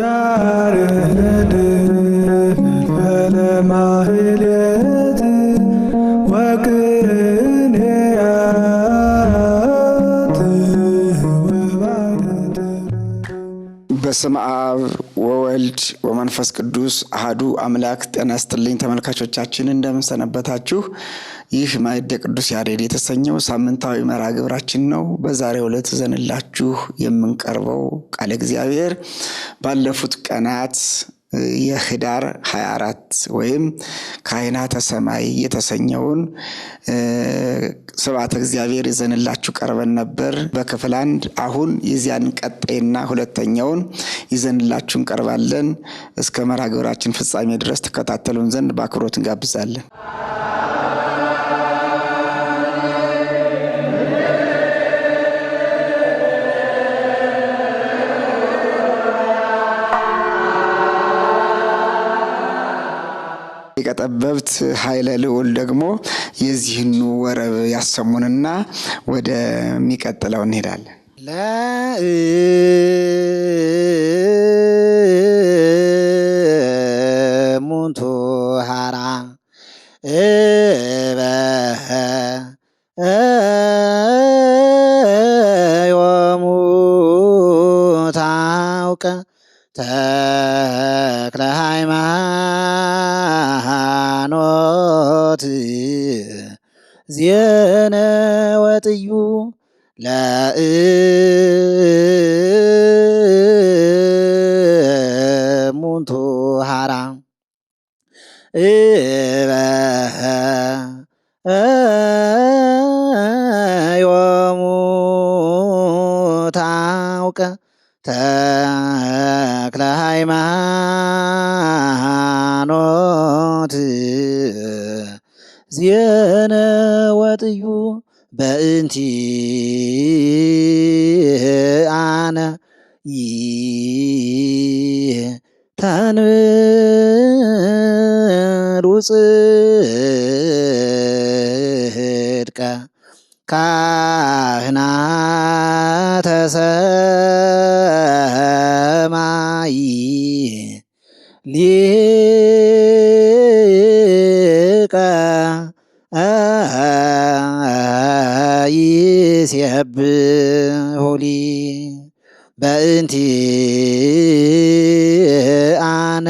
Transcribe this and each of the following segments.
ያሬድ ለማህሌት ወቅኔያት ወባደት። በስመ አብ ወወልድ ወመንፈስ ቅዱስ አሐዱ አምላክ። ጤና ይስጥልኝ ተመልካቾቻችን፣ እንደምን ሰነበታችሁ? ይህ ማዕደ ቅዱስ ያሬድ የተሰኘው ሳምንታዊ መርሃ ግብራችን ነው። በዛሬው ዕለት ይዘንላችሁ የምንቀርበው ቃለ እግዚአብሔር ባለፉት ቀናት የህዳር 24 ወይም ካህናተ ሰማይ የተሰኘውን ስብሐተ እግዚአብሔር ይዘንላችሁ ቀርበን ነበር በክፍል 1። አሁን የዚያን ቀጣይና ሁለተኛውን ይዘንላችሁ እንቀርባለን። እስከ መርሃ ግብራችን ፍጻሜ ድረስ ተከታተሉን ዘንድ በአክብሮት እንጋብዛለን። ሊቀጠበብት ኃይለ ልዑል ደግሞ የዚህኑ ወረብ ያሰሙንና ወደሚቀጥለው እንሄዳለን። ለሙንቱ ሀራ ዮሙ ታውቀ ተክለ ሃይማኖት ዜነ ወጥዩ ለእሙንቱ ሀራ ዮሙ ታውቀ ተክለ ሃይማኖት ዜነ ወጥዩ በእንቲአነ ተንብሩ ጽድቀ ካህናተ ሰማይ ሊቀ ይሴብሑ ሊ በእንቲአነ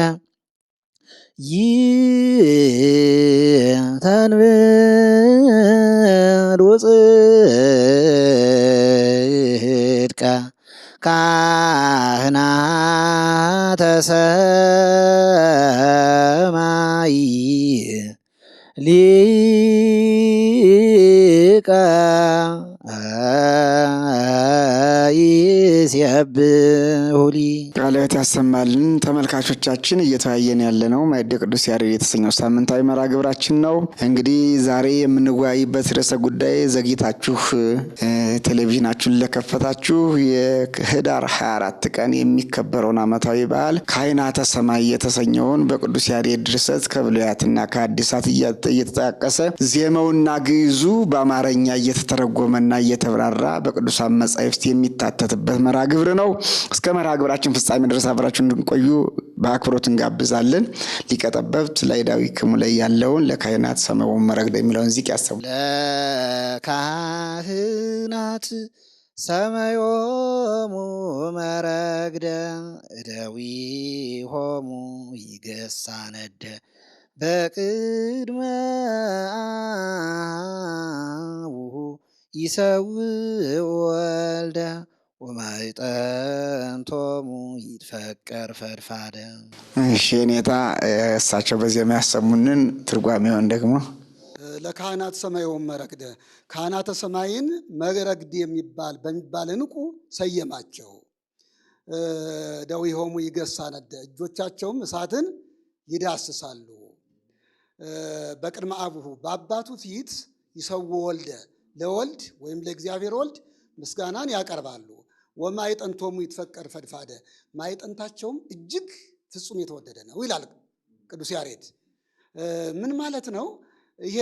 ተንብሩ ጽድቀ ካህናተ ሰማይ ሊቀ ይሴብሑ ሊ። ቃልዎት ያሰማልን። ተመልካቾቻችን እየተወያየን ያለነው ማዕደ ቅዱስ ያሬድ የተሰኘው ሳምንታዊ መርሃ ግብራችን ነው። እንግዲህ ዛሬ የምንወያይበት ርዕሰ ጉዳይ ዘግይታችሁ ቴሌቪዥናችሁን ለከፈታችሁ የህዳር 24 ቀን የሚከበረውን ዓመታዊ በዓል ካህናተ ሰማይ የተሰኘውን በቅዱስ ያሬድ ድርሰት ከብሉያትና ከአዲሳት እየተጠቃቀሰ ዜማውና ግዕዙ በአማርኛ እየተተረጎመና እየተብራራ በቅዱሳን መጻሕፍት የሚታተትበት መርሃ ግብር ነው። እስከ መርሃ ግብራችን ፍጻሜ ድረስ አብራችሁ እንድንቆዩ በአክብሮት እንጋብዛለን። ሊቀጠበብት ለዳዊክሙ ላይ ያለውን ለካህናት ሰማይ ወመረግደ የሚለውን ዚቅ ያሰሙ። ለካህናት ሰማዮሙ መረግደ እደዊሆሙ ይገሳ ነደ በቅድመ አቡሁ ይሰውእ ወልደ ወማዕጠንቶሙ ይትፈቀር ፈድፋደ። እሺ ኔታ እሳቸው በዜማ ያሰሙንን ትርጓሜውን ደግሞ ለካህናት ሰማይ ወመረግደ ካህናተ ሰማይን መረግድ በሚባል ዕንቁ ሰየማቸው። ደዊሆሙ ይገሳ ነደ እጆቻቸውም እሳትን ይዳስሳሉ። በቅድመ አቡሁ በአባቱ ፊት ይሰው ወልደ ለወልድ ወይም ለእግዚአብሔር ወልድ ምስጋናን ያቀርባሉ። ወማዕጠንቶሙ ይትፈቀር ፈድፋደ ማዕጠንታቸውም እጅግ ፍጹም የተወደደ ነው ይላል ቅዱስ ያሬድ። ምን ማለት ነው? ይሄ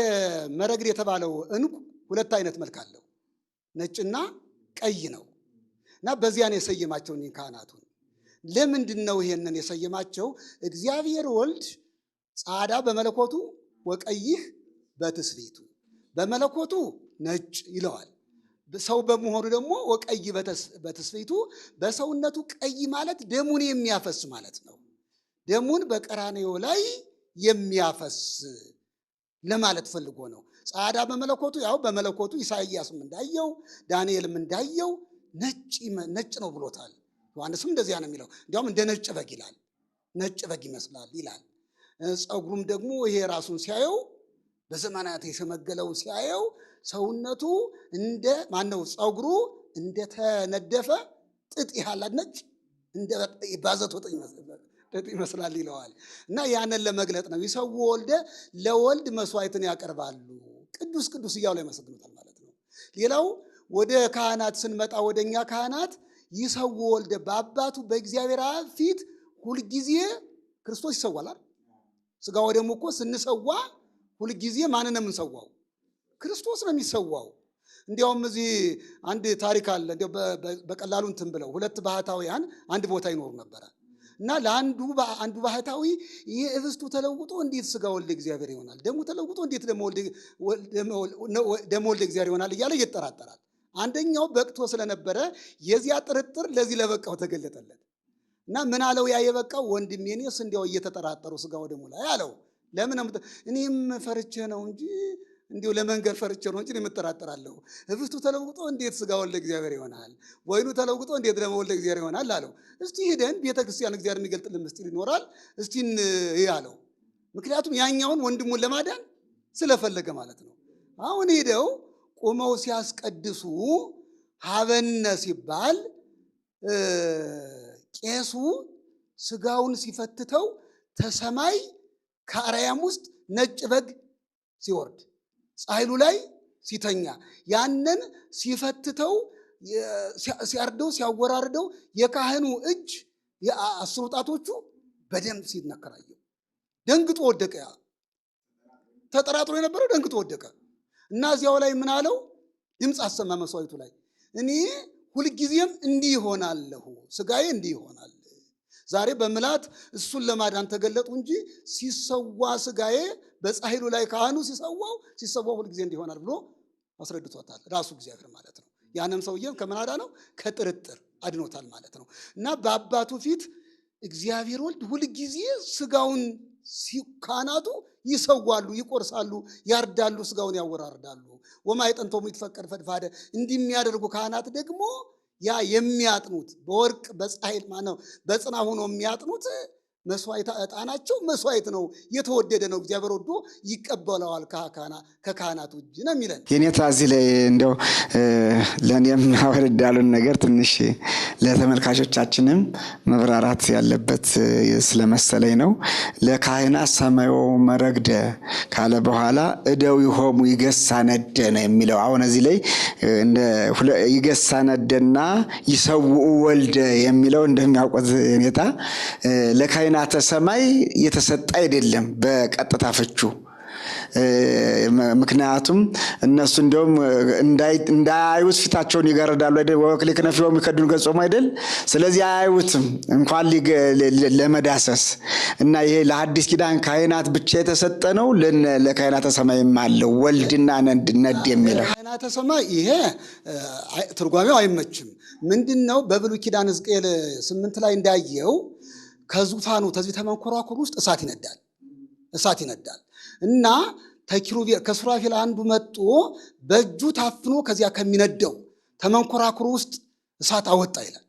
መረግድ የተባለው ዕንቁ ሁለት አይነት መልክ አለው፣ ነጭና ቀይ ነው እና በዚያ ነው የሰየማቸው ካህናቱን። ለምንድነው ይሄንን የሰየማቸው? እግዚአብሔር ወልድ ጻዳ በመለኮቱ ወቀይህ በትስብእቱ፣ በመለኮቱ ነጭ ይለዋል። ሰው በመሆኑ ደግሞ ወቀይ በትስብእቱ፣ በሰውነቱ ቀይ ማለት ደሙን የሚያፈስ ማለት ነው። ደሙን በቀራንዮ ላይ የሚያፈስ ለማለት ፈልጎ ነው። ጻዳ በመለኮቱ ያው በመለኮቱ ኢሳይያስም እንዳየው ዳንኤልም እንዳየው ነጭ ነው ብሎታል። ዮሐንስም እንደዚያ ነው የሚለው። እንዲያውም እንደ ነጭ በግ ይላል። ነጭ በግ ይመስላል ይላል። ጸጉሩም ደግሞ ይሄ ራሱን ሲያየው በዘመናት የሸመገለውን ሲያየው ሰውነቱ እንደ ማነው ጸጉሩ እንደተነደፈ ጥጥ ያህል ነጭ እንደ ባዘቶ ጥጥ ይመስላል ይለዋል። እና ያንን ለመግለጥ ነው። ይሰው ወልደ ለወልድ መስዋዕትን ያቀርባሉ። ቅዱስ ቅዱስ እያሉ ያመሰግኑታል ማለት ነው። ሌላው ወደ ካህናት ስንመጣ ወደኛ ካህናት ይሰው ወልደ በአባቱ በእግዚአብሔር አብ ፊት ሁልጊዜ ክርስቶስ ይሰዋል። ስጋው ደግሞ እኮ ስንሰዋ ሁልጊዜ ማንን ነው የምንሰዋው? ክርስቶስ ነው የሚሰዋው። እንዲያውም እዚህ አንድ ታሪክ አለ። እንዲያው በቀላሉ እንትን ብለው ሁለት ባህታውያን አንድ ቦታ ይኖሩ ነበረ እና ለአንዱ ባህታዊ ይህ ህብስቱ ተለውጦ እንዴት ስጋ ወልደ እግዚአብሔር ይሆናል፣ ደሙ ተለውጦ እንዴት ደሞ ወልደ እግዚአብሔር ይሆናል እያለ ይጠራጠራል። አንደኛው በቅቶ ስለነበረ የዚያ ጥርጥር ለዚህ ለበቃው ተገለጠለት እና ምን አለው? ያ የበቃው ወንድሜ እኔስ እንዲያው እየተጠራጠሩ ስጋ ወደሙ ላይ አለው። ለምን እኔም ፈርቼ ነው እንጂ እንዲሁ ለመንገር ፈርቼ ነው እንጂ የምጠራጠራለሁ። ህብስቱ ተለውጦ እንዴት ስጋ ወልደ እግዚአብሔር ይሆናል፣ ወይኑ ተለውጦ እንዴት ደሞ ወልደ እግዚአብሔር ይሆናል አለው። እስቲ ሄደን ቤተክርስቲያን እግዚአብሔር የሚገልጥልን ምስጢር ይኖራል እስቲ ያለው። ምክንያቱም ያኛውን ወንድሙን ለማዳን ስለፈለገ ማለት ነው። አሁን ሄደው ቆመው ሲያስቀድሱ ሀበነ ሲባል ቄሱ ስጋውን ሲፈትተው ተሰማይ ከአርያም ውስጥ ነጭ በግ ሲወርድ ጻይሉ ላይ ሲተኛ ያንን ሲፈትተው ሲያርደው ሲያወራርደው የካህኑ እጅ የአስሩ ጣቶቹ በደም ሲነከራየው ደንግጦ ወደቀ። ተጠራጥሮ የነበረው ደንግጦ ወደቀ እና እዚያው ላይ ምን አለው? ድምፅ አሰማ መስዋዕቱ ላይ እኔ ሁልጊዜም እንዲህ ይሆናለሁ፣ ስጋዬ እንዲህ ይሆናል። ዛሬ በምላት እሱን ለማዳን ተገለጡ እንጂ ሲሰዋ ስጋዬ በጻሕሉ ላይ ካህኑ ሲሰዋው ሁልጊዜ እንዲሆናል ብሎ አስረድቶታል። ራሱ እግዚአብሔር ማለት ነው። ያንም ሰውዬም ከምን አዳነው? ከጥርጥር አድኖታል ማለት ነው። እና በአባቱ ፊት እግዚአብሔር ወልድ ሁልጊዜ ስጋውን ካህናቱ ይሰዋሉ፣ ይቆርሳሉ፣ ያርዳሉ፣ ስጋውን ያወራርዳሉ። ወማይጠንቶሙ ይትፈቀድ ፈድፋደ እንዲህ የሚያደርጉ ካህናት ደግሞ ያ የሚያጥኑት በወርቅ በጻሕል ማነው በጽና ሆኖ የሚያጥኑት መስዋዕት ዕጣናቸው መስዋዕት ነው፣ የተወደደ ነው። እግዚአብሔር ወዶ ይቀበለዋል ከካህናቱ እጅ ነው የሚለን። የኔታ እዚህ ላይ እንደው ለእኔም አወርድ ያሉን ነገር ትንሽ ለተመልካቾቻችንም መብራራት ያለበት ስለመሰለኝ ነው። ለካህናት ሰማዮ መረግደ ካለ በኋላ እደዊሆሙ ይገሳ ነደ ነው የሚለው። አሁን እዚህ ላይ እንደ ይገሳ ነደና ይሰውኡ ወልደ የሚለው እንደሚያውቁት የኔታ ለካህናተ ሰማይ የተሰጠ አይደለም በቀጥታ ፍቹ። ምክንያቱም እነሱ እንደውም እንዳያዩት ፊታቸውን ይጋርዳሉ አይደል? ወክሊክ ነፍዮም ይከዱን ገጾም አይደል? ስለዚህ አያዩትም እንኳን ለመዳሰስ እና ይሄ ለሐዲስ ኪዳን ካህናት ብቻ የተሰጠ ነው። ለካህናተ ሰማይም አለው ወልድና ነድ የሚለው ካህናተ ሰማይ ይሄ ትርጓሜው አይመችም። ምንድነው? በብሉይ ኪዳን ሕዝቅኤል 8 ላይ እንዳየው ከዙፋኑ ተዚህ ተመንኮራኩር ውስጥ እሳት ይነዳል እና ከሱራፌል አንዱ መጥቶ በእጁ ታፍኖ ከዚያ ከሚነደው ተመንኮራኩር ውስጥ እሳት አወጣ ይላል።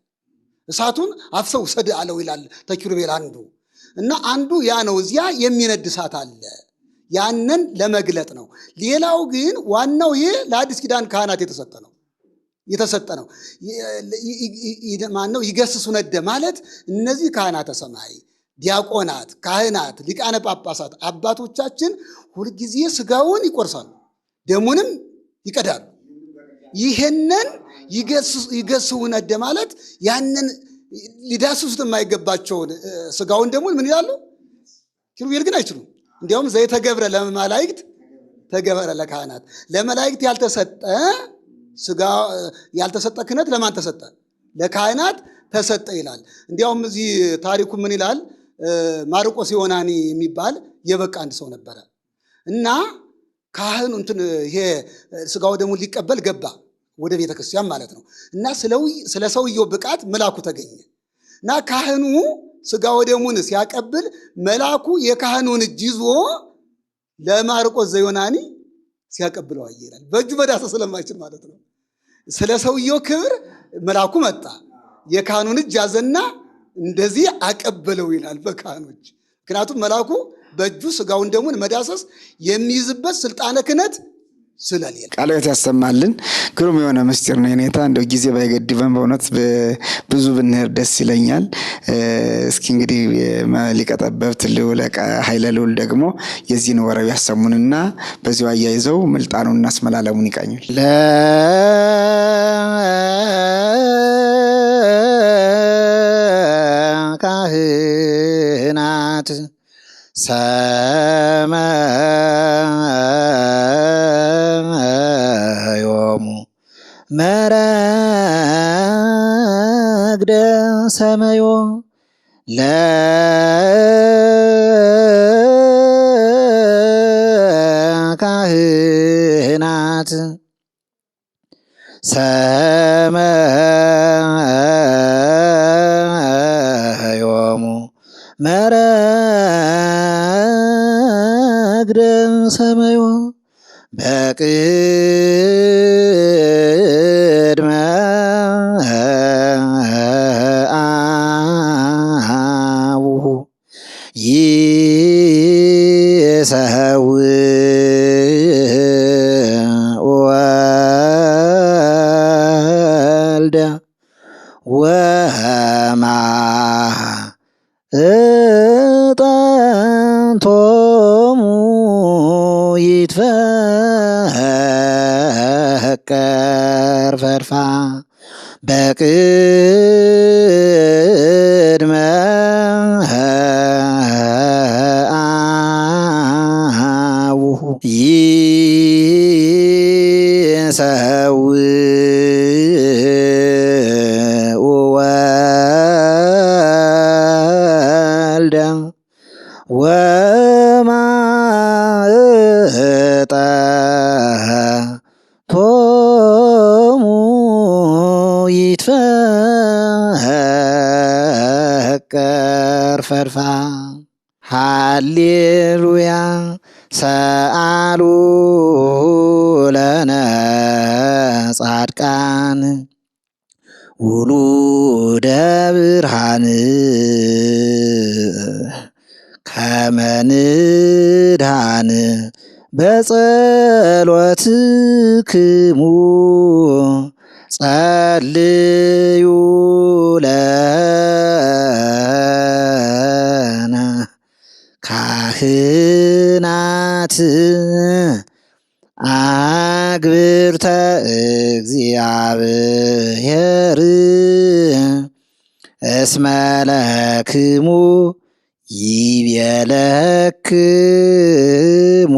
እሳቱን አፍሰው ሰድ አለው ይላል ተኪሩቤል አንዱ እና አንዱ ያ ነው። እዚያ የሚነድ እሳት አለ። ያንን ለመግለጥ ነው። ሌላው ግን ዋናው ይሄ ለአዲስ ኪዳን ካህናት የተሰጠ ነው። ማነው? ይገስሱ ነደ ማለት እነዚህ ካህናተ ሰማይ፣ ዲያቆናት፣ ካህናት፣ ሊቃነ ጳጳሳት አባቶቻችን ሁልጊዜ ስጋውን ይቆርሳሉ፣ ደሙንም ይቀዳሉ። ይሄንን ይገስሱ ነደ ማለት ያንን ሊዳስሱት የማይገባቸውን ስጋውን ደሙን ምን ይላሉ? ኪሩቤል ግን አይችሉም። እንዲያውም ዘይተገብረ ለመላእክት ተገበረ ለካህናት። ለመላእክት ያልተሰጠ ስጋ ያልተሰጠ ክህነት ለማን ተሰጠ? ለካህናት ተሰጠ ይላል። እንዲያውም እዚህ ታሪኩ ምን ይላል? ማርቆስ ዮናኒ የሚባል የበቃ አንድ ሰው ነበረ እና ካህኑ ይሄ ስጋው ደሙን ሊቀበል ገባ ወደ ቤተ ክርስቲያን ማለት ነው። እና ስለ ሰውየው ብቃት መልአኩ ተገኘ እና ካህኑ ስጋው ደሙን ሲያቀብል መልአኩ የካህኑን እጅ ይዞ ለማርቆስ ዘዮናኒ ሲያቀብለው አየ ይላል። በእጁ መዳሰስ ስለማይችል ማለት ነው። ስለ ሰውየው ክብር መልአኩ መጣ፣ የካህኑን እጅ ያዘና እንደዚህ አቀበለው ይላል በካህኑ እጅ። ምክንያቱም መልአኩ በእጁ ስጋውን ደሙን መዳሰስ የሚይዝበት ስልጣነ ክህነት ስለሌለ። ቃልዎት ያሰማልን። ግሩም የሆነ ምስጢር ነው የኔታ። እንደው ጊዜ ባይገድበን በእውነት ብዙ ብንሄድ ደስ ይለኛል። እስኪ እንግዲህ ሊቀ ጠበብት ልዑል ኃይለ ልዑል ደግሞ የዚህን ወረብ ያሰሙንና በዚሁ አያይዘው ምልጣኑን አስመላለሙን ይቃኙል። ለካህናት ሰማዮሙ መረግደ ሰማዮ ለካህናት ሰማዮሙ መረግደ ሰማዮ በቅድመ አቡሁ ይሰውእ ወልደ ወማዕጠንቶሙ ይትፈቀር ፈርፋ በቅድመ አቡሁ ይሰውእ ወልደ ወማዕጠንቶሙ ይትፈቀር ፈርፋ ሃሌሉያ ሰአሉ ለነ ጻድቃን ውሉደ ብርሃን ከመ ንድኃን በጸሎትክሙ ጸልዩ ለነ ካህናት አግብርተ እግዚአብሔር እስመ ለክሙ ይቤለክሙ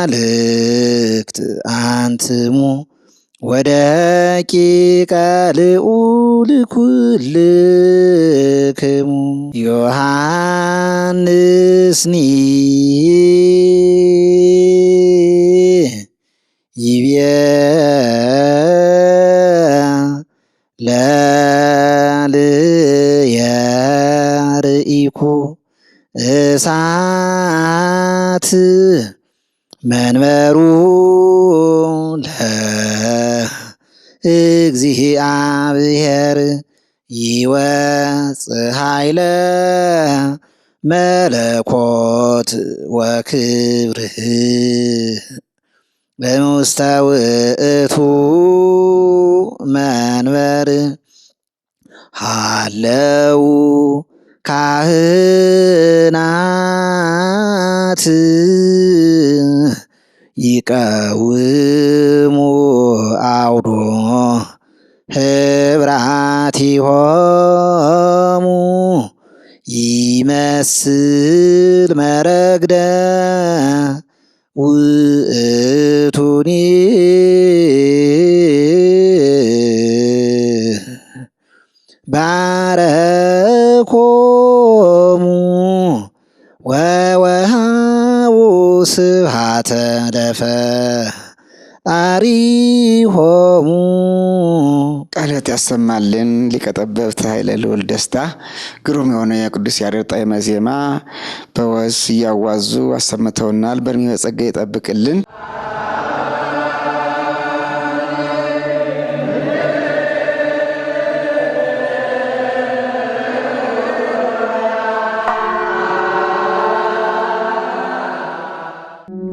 አማልክት አንትሙ ወደቂቀ ልዑል ኩልክሙ ዮሐንስኒ ይቤ ለልየርኢኩ እሳት መንበሩ ለእግዚአብሔር ይወጽእ ኃይለ መለኮት ወክብርህ በውስተ ውእቱ መንበር ሃለው ካህናት ይቀውሙ አውዶ ኅብራቲሆሙ ይመስል መረግደ ውእቱኒ ባረኮሙ ወወሃቡ ስብሐተ ለፈጣሪሆሙ። ቃልት ያሰማልን ሊቀ ጠበብት ኃይለ ልዑል ደስታ ግሩም የሆነ የቅዱስ ያሬድ ጣዕመ ዜማ በወዝ እያዋዙ አሰምተውናል። በእድሜ በጸጋ ይጠብቅልን።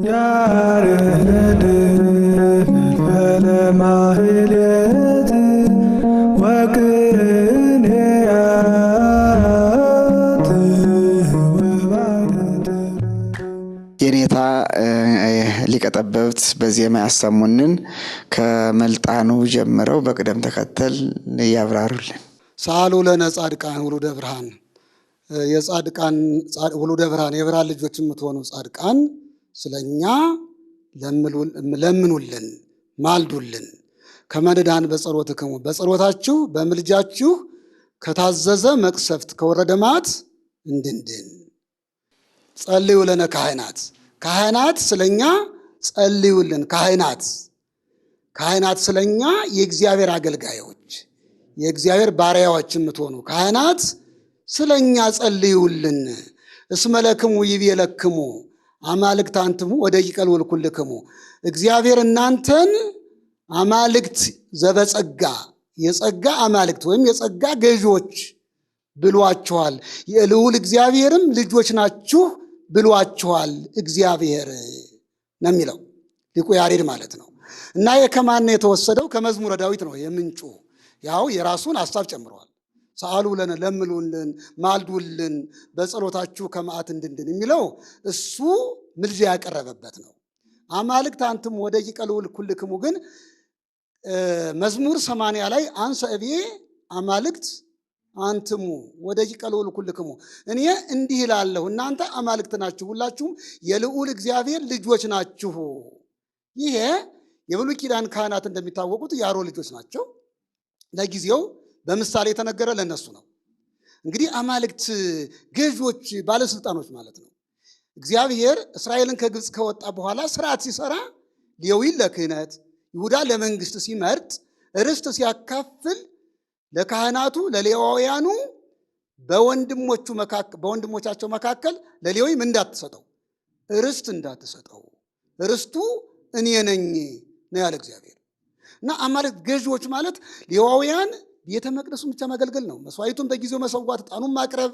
ያሬድ ለማህሌት ወቅኔያት ወባደት የኔታ ሊቀ ጠበብት በዜማ ያሰሙንን ከመልጣኑ ጀምረው በቅደም ተከተል ያብራሩልን። ሳሉ ለነ ጻድቃን ውሉደ ብርሃን የጻድቃን ውሉደ ብርሃን የብርሃን ልጆች የምትሆኑ ጻድቃን ስለኛ ለምኑልን ማልዱልን። ከመንዳን በጸሎትክሙ በጸሎታችሁ በምልጃችሁ ከታዘዘ መቅሰፍት ከወረደ መዓት እንድንድን። ጸልዩ ለነ ካህናት ስለኛ ጸልዩልን። ካህናት ስለኛ የእግዚአብሔር አገልጋዮች የእግዚአብሔር ባሪያዎች የምትሆኑ ካህናት ስለኛ ጸልዩልን። እስመ ለክሙ ይቤለክሙ አማልክት አንትሙ ወደቂቀ ልዑል ኩልክሙ። እግዚአብሔር እናንተን አማልክት ዘበጸጋ የጸጋ አማልክት ወይም የጸጋ ገዢዎች ብሏችኋል። የልዑል እግዚአብሔርም ልጆች ናችሁ ብሏችኋል እግዚአብሔር ነው የሚለው ሊቁ ያሬድ ማለት ነው። እና የከማን የተወሰደው ከመዝሙረ ዳዊት ነው። የምንጩ ያው የራሱን ሐሳብ ጨምረዋል። ሰአሉ ለነ ለምኑልን ማልዱልን በጸሎታችሁ ከመዓት እንድንድን የሚለው እሱ ምልጃ ያቀረበበት ነው። አማልክት አንትሙ ወደቂቀ ልዑል ኩልክሙ ግን መዝሙር 80 ላይ አንሰ እቤ አማልክት አንትሙ ወደቂቀ ልዑል ኩልክሙ እኔ እንዲህ እላለሁ እናንተ አማልክት ናችሁ ሁላችሁም የልዑል እግዚአብሔር ልጆች ናችሁ። ይሄ የብሉይ ኪዳን ካህናት እንደሚታወቁት የአሮን ልጆች ናቸው። ለጊዜው በምሳሌ የተነገረ ለነሱ ነው። እንግዲህ አማልክት ገዢዎች፣ ባለስልጣኖች ማለት ነው። እግዚአብሔር እስራኤልን ከግብፅ ከወጣ በኋላ ስርዓት ሲሰራ ሌዊን ለክህነት ይሁዳ ለመንግስት ሲመርጥ ርስት ሲያካፍል ለካህናቱ ለሌዋውያኑ በወንድሞቻቸው መካከል ለሌዊም እንዳትሰጠው ርስት እንዳትሰጠው ርስቱ እኔ ነኝ ነው ያለ እግዚአብሔር። እና አማልክት ገዢዎች ማለት ሌዋውያን ቤተ መቅደሱን ብቻ ማገልገል ነው። መስዋዕቱን በጊዜው መሰዋት፣ ዕጣኑን ማቅረብ፣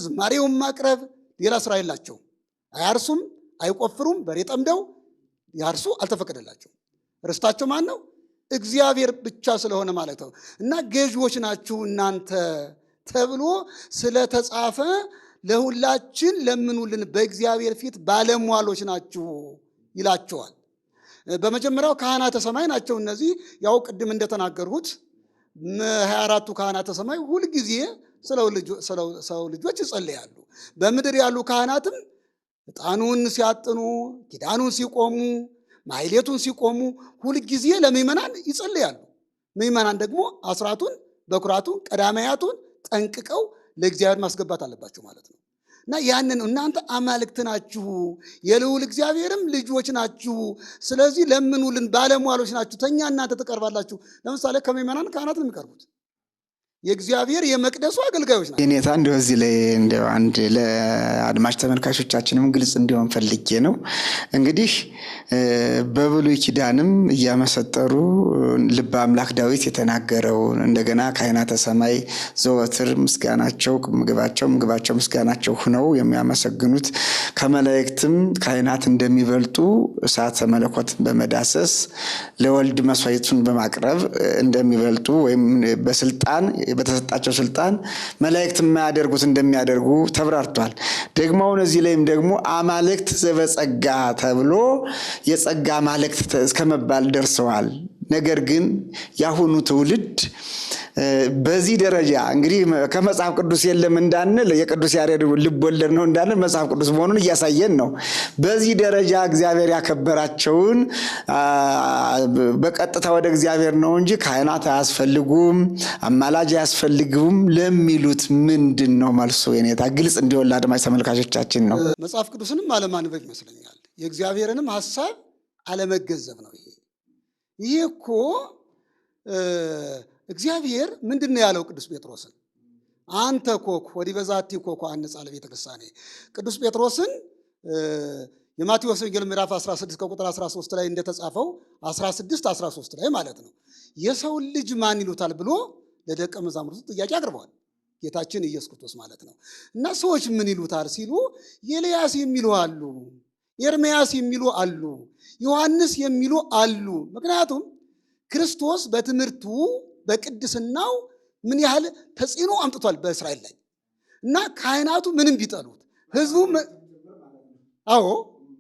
ዝማሬውን ማቅረብ፣ ሌላ ስራ የላቸው። አያርሱም፣ አይቆፍሩም፣ በሬ ጠምደው ያርሱ አልተፈቀደላቸው። ርስታቸው ማን ነው? እግዚአብሔር ብቻ ስለሆነ ማለት ነው። እና ገዢዎች ናችሁ እናንተ ተብሎ ስለተጻፈ ለሁላችን ለምኑልን በእግዚአብሔር ፊት ባለሟሎች ናችሁ ይላቸዋል። በመጀመሪያው ካህናተ ሰማይ ናቸው። እነዚህ ያው ቅድም እንደተናገርሁት 24ቱ ካህናተ ሰማይ ሁልጊዜ ሰው ልጆች ይጸልያሉ። በምድር ያሉ ካህናትም ዕጣኑን ሲያጥኑ፣ ኪዳኑን ሲቆሙ፣ ማሕሌቱን ሲቆሙ ሁልጊዜ ለምእመናን ይጸልያሉ። ምእመናን ደግሞ አስራቱን፣ በኩራቱን፣ ቀዳማያቱን ጠንቅቀው ለእግዚአብሔር ማስገባት አለባቸው ማለት ነው። እና ያንን እናንተ አማልክት ናችሁ የልዑል እግዚአብሔርም ልጆች ናችሁ፣ ስለዚህ ለምኑልን ባለሟሎች ናችሁ፣ ተኛ እናንተ ትቀርባላችሁ። ለምሳሌ ከምእመናን ካህናት ነው የሚቀርቡት፣ የእግዚአብሔር የመቅደሱ አገልጋዮች ናቸው። የኔታ እንደው እዚህ ላይ እንደው አንድ ለአድማጭ ተመልካቾቻችንም ግልጽ እንዲሆን ፈልጌ ነው። እንግዲህ በብሉይ ኪዳንም እያመሰጠሩ ልበ አምላክ ዳዊት የተናገረው እንደገና ካህናተ ሰማይ ዘወትር ምስጋናቸው ምግባቸው ምስጋናቸው ሆነው የሚያመሰግኑት ከመላእክትም ካህናት እንደሚበልጡ እሳተ መለኮትን በመዳሰስ ለወልድ መስዋዕቱን በማቅረብ እንደሚበልጡ ወይም በስልጣን በተሰጣቸው ስልጣን መላእክት የማያደርጉት እንደሚያደርጉ ተብራርቷል። ደግሞ እዚህ ላይም ደግሞ አማልክት ዘበጸጋ ተብሎ የጸጋ አማልክት እስከመባል ደርሰዋል ነገር ግን ያሁኑ ትውልድ በዚህ ደረጃ እንግዲህ ከመጽሐፍ ቅዱስ የለም እንዳንል የቅዱስ ያሬድ ልብ ወለድ ነው እንዳንል መጽሐፍ ቅዱስ መሆኑን እያሳየን ነው። በዚህ ደረጃ እግዚአብሔር ያከበራቸውን በቀጥታ ወደ እግዚአብሔር ነው እንጂ ካህናት አያስፈልጉም፣ አማላጅ አያስፈልጉም ለሚሉት ምንድን ነው መልሱ? የኔታ ግልጽ እንዲሆን ለአድማጭ ተመልካቾቻችን ነው። መጽሐፍ ቅዱስንም አለማንበብ ይመስለኛል። የእግዚአብሔርንም ሐሳብ አለመገንዘብ ነው። ይሄ እኮ እግዚአብሔር ምንድን ነው ያለው? ቅዱስ ጴጥሮስን አንተ ኮክ ወዲህ በዛቲ ኮኮ አንጻ ለቤተ ክርስቲያኔ። ቅዱስ ጴጥሮስን የማቴዎስ ወንጌል ምዕራፍ 16 ከቁጥር 13 ላይ እንደተጻፈው 13 ላይ ማለት ነው የሰውን ልጅ ማን ይሉታል ብሎ ለደቀ መዛሙርቱ ጥያቄ አቅርበዋል። ጌታችን ኢየሱስ ክርስቶስ ማለት ነው። እና ሰዎች ምን ይሉታል ሲሉ ኤልያስ የሚሉ አሉ፣ ኤርምያስ የሚሉ አሉ፣ ዮሐንስ የሚሉ አሉ። ምክንያቱም ክርስቶስ በትምህርቱ በቅድስናው ምን ያህል ተጽዕኖ አምጥቷል በእስራኤል ላይ እና ካህናቱ ምንም ቢጠሉት ህዝቡ አዎ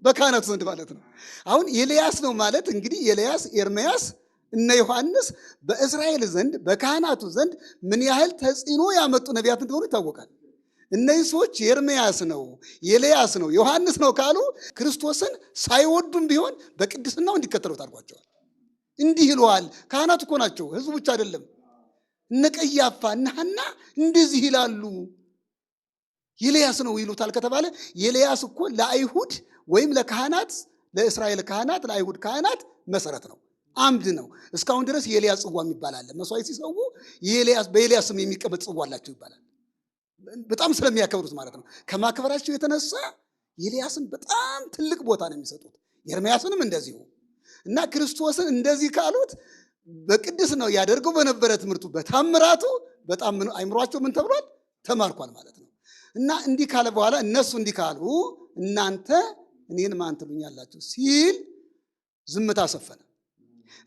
በካህናቱ ዘንድ ማለት ነው። አሁን ኤልያስ ነው ማለት እንግዲህ ኤልያስ፣ ኤርምያስ እነ ዮሐንስ በእስራኤል ዘንድ በካህናቱ ዘንድ ምን ያህል ተጽዕኖ ያመጡ ነቢያት እንደሆኑ ይታወቃል። እነዚህ ሰዎች ኤርምያስ ነው፣ ኤልያስ ነው፣ ዮሐንስ ነው ካሉ ክርስቶስን ሳይወዱም ቢሆን በቅድስናው እንዲከተሉት አድርጓቸዋል። እንዲህ ይለዋል። ካህናቱ እኮ ናቸው፣ ህዝቡ ብቻ አይደለም። እነ ቀያፋ እነ ሐና እንደዚህ ይላሉ። ኤልያስ ነው ይሉታል ከተባለ ኤልያስ እኮ ለአይሁድ ወይም ለካህናት ለእስራኤል ካህናት ለአይሁድ ካህናት መሰረት ነው፣ አምድ ነው። እስካሁን ድረስ የኤልያስ ጽዋ የሚባል አለ። መስዋዕት ሲሰዉ በኤልያስ ስም የሚቀመጥ ጽዋ አላቸው ይባላል። በጣም ስለሚያከብሩት ማለት ነው። ከማክበራቸው የተነሳ ኤልያስን በጣም ትልቅ ቦታ ነው የሚሰጡት፣ ኤርምያስንም እንደዚሁ። እና ክርስቶስን እንደዚህ ካሉት በቅድስናው ያደርገው በነበረ ትምህርቱ በታምራቱ በጣም አይምሯቸው ምን ተብሏል? ተማርኳል ማለት ነው። እና እንዲህ ካለ በኋላ እነሱ እንዲህ ካሉ እናንተ እኔን ማን ትሉኛላችሁ ሲል ዝምታ ሰፈነ።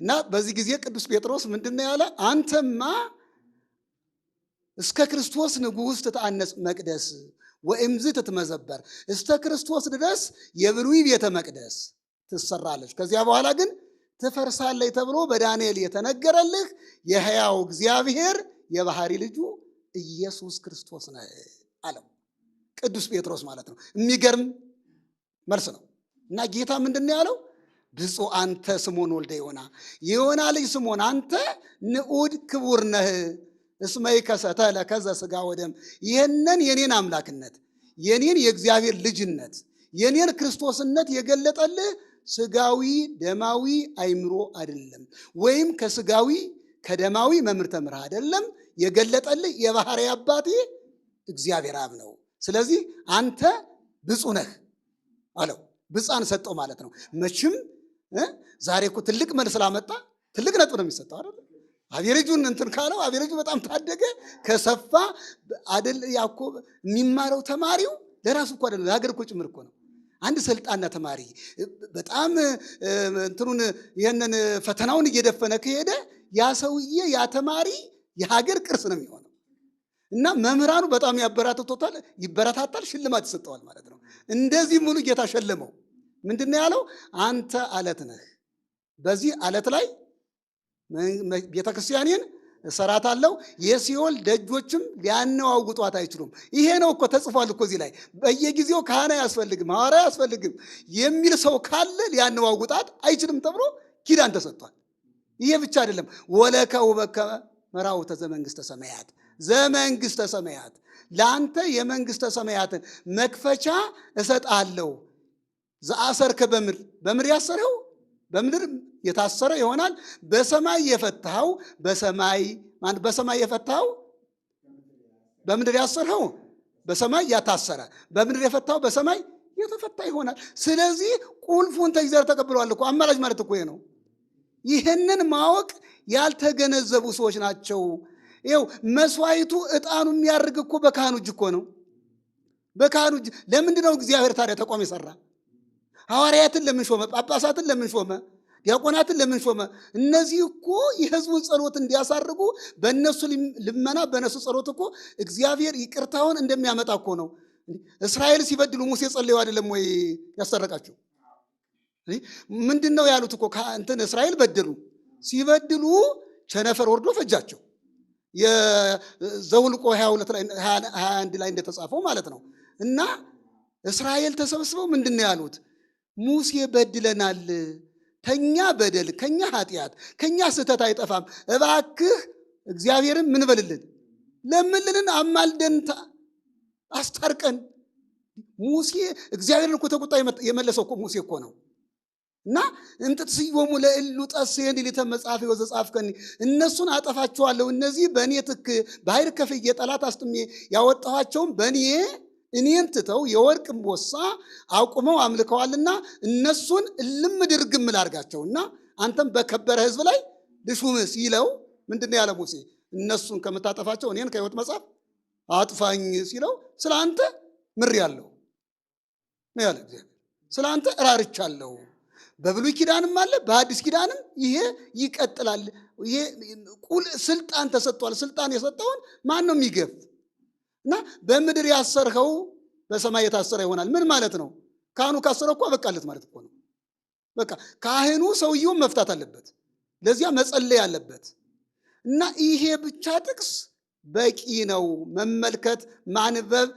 እና በዚህ ጊዜ ቅዱስ ጴጥሮስ ምንድነው ያለ? አንተማ እስከ ክርስቶስ ንጉሥ ትታነጽ መቅደስ ወእምዝ ትትመዘበር፣ እስከ ክርስቶስ ድረስ የብሉይ ቤተ መቅደስ ትሰራለች፣ ከዚያ በኋላ ግን ትፈርሳለች ተብሎ በዳንኤል የተነገረልህ የሕያው እግዚአብሔር የባህሪ ልጁ ኢየሱስ ክርስቶስ ነው አለው ቅዱስ ጴጥሮስ ማለት ነው። የሚገርም መልስ ነው። እና ጌታ ምንድን ያለው? ብፁዕ አንተ ስምዖን ወልደ ዮና፣ የዮና ልጅ ስምዖን አንተ ንዑድ ክቡር ነህ፣ እስመ ይከሰተ ለከ ዘሥጋ ወደም። ይህንን የኔን አምላክነት የኔን የእግዚአብሔር ልጅነት የኔን ክርስቶስነት የገለጠልህ ስጋዊ ደማዊ አይምሮ አይደለም፣ ወይም ከስጋዊ ከደማዊ መምህር ተምረህ አይደለም። የገለጠልህ የባህሪ አባቴ እግዚአብሔር አብ ነው። ስለዚህ አንተ ብፁዕ ነህ አለው። ብፃን ሰጠው ማለት ነው። መቼም ዛሬ እኮ ትልቅ መልስ ስላመጣ ትልቅ ነጥብ ነው የሚሰጠው አይደል? አቬሬጁን እንትን ካለው አቬሬጁ በጣም ታደገ ከሰፋ አይደል? ያኮ የሚማረው ተማሪው ለራሱ እኮ አይደለም ለሀገር እኮ ጭምር እኮ ነው። አንድ ሰልጣና ተማሪ በጣም እንትኑን ይሄንን ፈተናውን እየደፈነ ከሄደ ያ ሰውዬ ያ ተማሪ የሀገር ቅርስ ነው የሚሆነው። እና መምህራኑ በጣም ይበረታታል፣ ሽልማት ይሰጠዋል ማለት ነው። እንደዚህ ሙሉ ጌታ ሸለመው። ምንድነው ያለው? አንተ አለት ነህ፣ በዚህ አለት ላይ ቤተክርስቲያኔን እሰራታለሁ፣ የሲኦል ደጆችም ሊያነዋውጧት አይችሉም። ይሄ ነው እኮ ተጽፏል እኮ እዚህ ላይ። በየጊዜው ካህን አያስፈልግም፣ ሐዋርያ አያስፈልግም የሚል ሰው ካለ ሊያነዋውጣት አይችልም ተብሎ ኪዳን ተሰጥቷል። ይሄ ብቻ አይደለም። ወለከ ውበከ መራውተ ዘመንግስተ ሰማያት፣ ዘመንግስተ ሰማያት ለአንተ የመንግስተ ሰማያትን መክፈቻ እሰጣለሁ። ዘአሰርከ በምድር ያሰረው በምድር የታሰረ ይሆናል፣ በሰማይ የፈታው በሰማይ የፈታው በምድር ያሰረው በሰማይ ያታሰረ፣ በምድር የፈታው በሰማይ የተፈታ ይሆናል። ስለዚህ ቁልፉን ተይዘር ተቀብለዋል እኮ። አማላጅ ማለት እኮ ነው። ይህንን ማወቅ ያልተገነዘቡ ሰዎች ናቸው። ይኸው መስዋዕቱ ዕጣኑ የሚያርግ እኮ በካህኑ እጅ እኮ ነው። በካህኑ እጅ። ለምንድን ነው እግዚአብሔር ታዲያ ተቋም የሰራ? ሐዋርያትን ለምን ሾመ? ጳጳሳትን ለምን ሾመ? ዲያቆናትን ለምን ሾመ? እነዚህ እኮ የሕዝቡን ጸሎት እንዲያሳርጉ በእነሱ ልመና በእነሱ ጸሎት እኮ እግዚአብሔር ይቅርታውን እንደሚያመጣ እኮ ነው። እስራኤል ሲበድሉ ሙሴ ጸለዩ አይደለም ወይ ያሰረቃቸው? ምንድን ነው ያሉት እኮ እንትን እስራኤል በደሉ፣ ሲበድሉ ቸነፈር ወርዶ ፈጃቸው። የዘኍልቍ 22 ላይ 21 ላይ እንደተጻፈው ማለት ነው። እና እስራኤል ተሰብስበው ምንድነው ያሉት? ሙሴ በድለናል፣ ከኛ በደል ከኛ ኃጢአት ከኛ ስህተት አይጠፋም፣ እባክህ እግዚአብሔርን ምን በልልን ለምንልን፣ አማልደን አስታርቀን። ሙሴ እግዚአብሔርን እኮ ተቆጣ የመለሰው እኮ ሙሴ እኮ ነው። እና እንጥስዮሙ ለእሉ ጠስየን ሊተ መጽሐፍ ወዘጻፍከኒ፣ እነሱን አጠፋቸዋለሁ፣ እነዚህ በእኔ ትክ ባሕር ከፍዬ ጠላት አስጥሜ ያወጣኋቸውም እኔን ትተው የወርቅ እምቦሳ አቁመው አምልከዋልና እነሱን እልም ድርግም ላድርጋቸውና አንተም በከበረ ሕዝብ ላይ ልሹምህ ሲለው ምንድነው ያለ ሙሴ? እነሱን ከምታጠፋቸው እኔን ከሕይወት መጽሐፍ አጥፋኝ ሲለው ስለ አንተ ምሬአለሁ ነው ያለ እግዚአብሔር። ስለ አንተ እራርቻለሁ። በብሉይ ኪዳንም አለ በአዲስ ኪዳንም ይሄ ይቀጥላል። ይሄ ስልጣን ተሰጥቷል። ስልጣን የሰጠውን ማን ነው የሚገፍ? እና በምድር ያሰርከው በሰማይ የታሰረ ይሆናል። ምን ማለት ነው? ካህኑ ካሰረው እኮ በቃለት ማለት እኮ ነው። በቃ ካህኑ ሰውየውን መፍታት አለበት፣ ለዚያ መጸለይ አለበት። እና ይሄ ብቻ ጥቅስ በቂ ነው። መመልከት፣ ማንበብ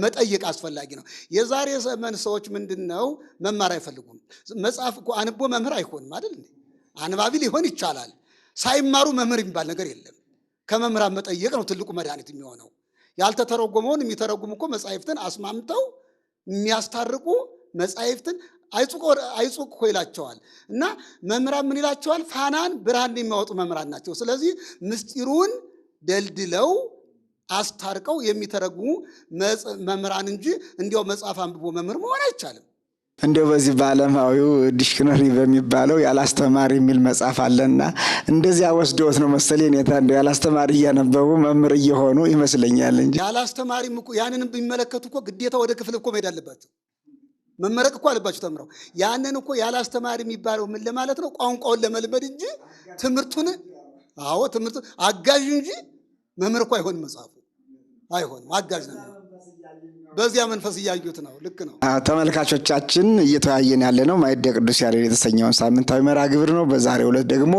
መጠየቅ አስፈላጊ ነው። የዛሬ ዘመን ሰዎች ምንድነው መማር አይፈልጉም። መጽሐፍ እኮ አንቦ መምህር አይሆንም አይደል? አንባቢ ሊሆን ይቻላል። ሳይማሩ መምህር የሚባል ነገር የለም። ከመምህራን መጠየቅ ነው ትልቁ መድኃኒት የሚሆነው። ያልተተረጎመውን የሚተረጉሙ እኮ መጻሕፍትን አስማምተው የሚያስታርቁ መጻሕፍትን አይጹቅ እኮ ይላቸዋል። እና መምህራን ምን ይላቸዋል? ፋናን ብርሃን የሚያወጡ መምህራን ናቸው። ስለዚህ ምስጢሩን ደልድለው አስታርቀው የሚተረጉሙ መምህራን እንጂ እንዲያው መጽሐፍ አንብቦ መምህር መሆን አይቻልም። እንደው በዚህ በዓለማዊው ዲክሽነሪ በሚባለው ያላስተማሪ የሚል መጽሐፍ አለና እንደዚያ ወስዶት ነው መሰለኝ እኔታ እንደው ያላስተማሪ እያነበቡ መምህር እየሆኑ ይመስለኛል እንጂ ያላስተማሪም እኮ ያንን ቢመለከቱ እኮ ግዴታ ወደ ክፍል እኮ መሄድ አለባቸው። መመረቅ እኮ አለባቸው ተምረው። ያንን እኮ ያላስተማሪ የሚባለው ምን ለማለት ነው? ቋንቋውን ለመልመድ እንጂ ትምህርቱን ትምህርቱ አጋዥ እንጂ መምህር እኮ አይሆንም። መጽሐፉ አይሆንም፣ አጋዥ ነው። በዚያ መንፈስ እያዩት ነው። ልክ ነው። ተመልካቾቻችን እየተወያየን ያለ ነው ማዕደ ቅዱስ ያሬድ የተሰኘውን ሳምንታዊ መርሐ ግብር ነው። በዛሬው ዕለት ደግሞ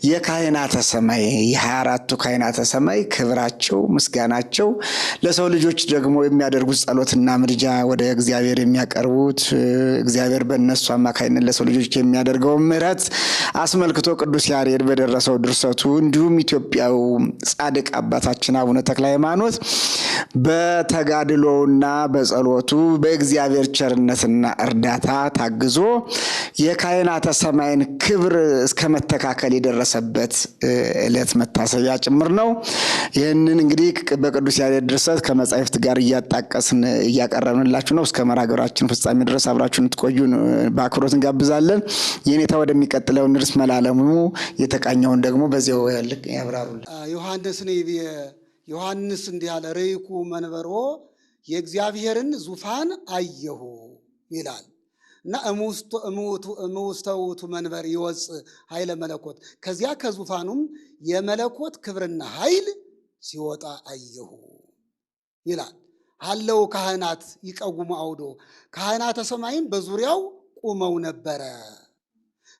የካህናተ ሰማይ የ24ቱ ካህናተ ሰማይ ክብራቸው፣ ምስጋናቸው፣ ለሰው ልጆች ደግሞ የሚያደርጉት ጸሎትና ምልጃ ወደ እግዚአብሔር የሚያቀርቡት እግዚአብሔር በእነሱ አማካይነት ለሰው ልጆች የሚያደርገው ምሕረት አስመልክቶ ቅዱስ ያሬድ በደረሰው ድርሰቱ እንዲሁም ኢትዮጵያው ጻድቅ አባታችን አቡነ ተክለ ሃይማኖት በተጋድሎውና በጸሎቱ በእግዚአብሔር ቸርነትና እርዳታ ታግዞ የካህናተ ሰማይን ክብር እስከ መተካከል የደረሰበት ዕለት መታሰቢያ ጭምር ነው። ይህንን እንግዲህ በቅዱስ ያሬድ ድርሰት ከመጻሕፍት ጋር እያጣቀስን እያቀረብንላችሁ ነው። እስከ መርሐ ግብራችን ፍጻሜ ድረስ አብራችሁን ትቆዩ በአክብሮት እንጋብዛለን። የኔታ ወደሚቀጥለው እንድርስ መላለሙ የተቃኘውን ደግሞ በዚያው ያብራሩልን። ዮሐንስ እንዲህ አለ፣ ርኢኩ መንበሮ የእግዚአብሔርን ዙፋን አየሁ ይላል እና እሙስተ ውእቱ መንበር ይወፅእ ኃይለ መለኮት፣ ከዚያ ከዙፋኑም የመለኮት ክብርና ኃይል ሲወጣ አየሁ ይላል። አለው ካህናት ይቀውሙ አውዶ፣ ካህናተ ሰማይም በዙሪያው ቁመው ነበረ።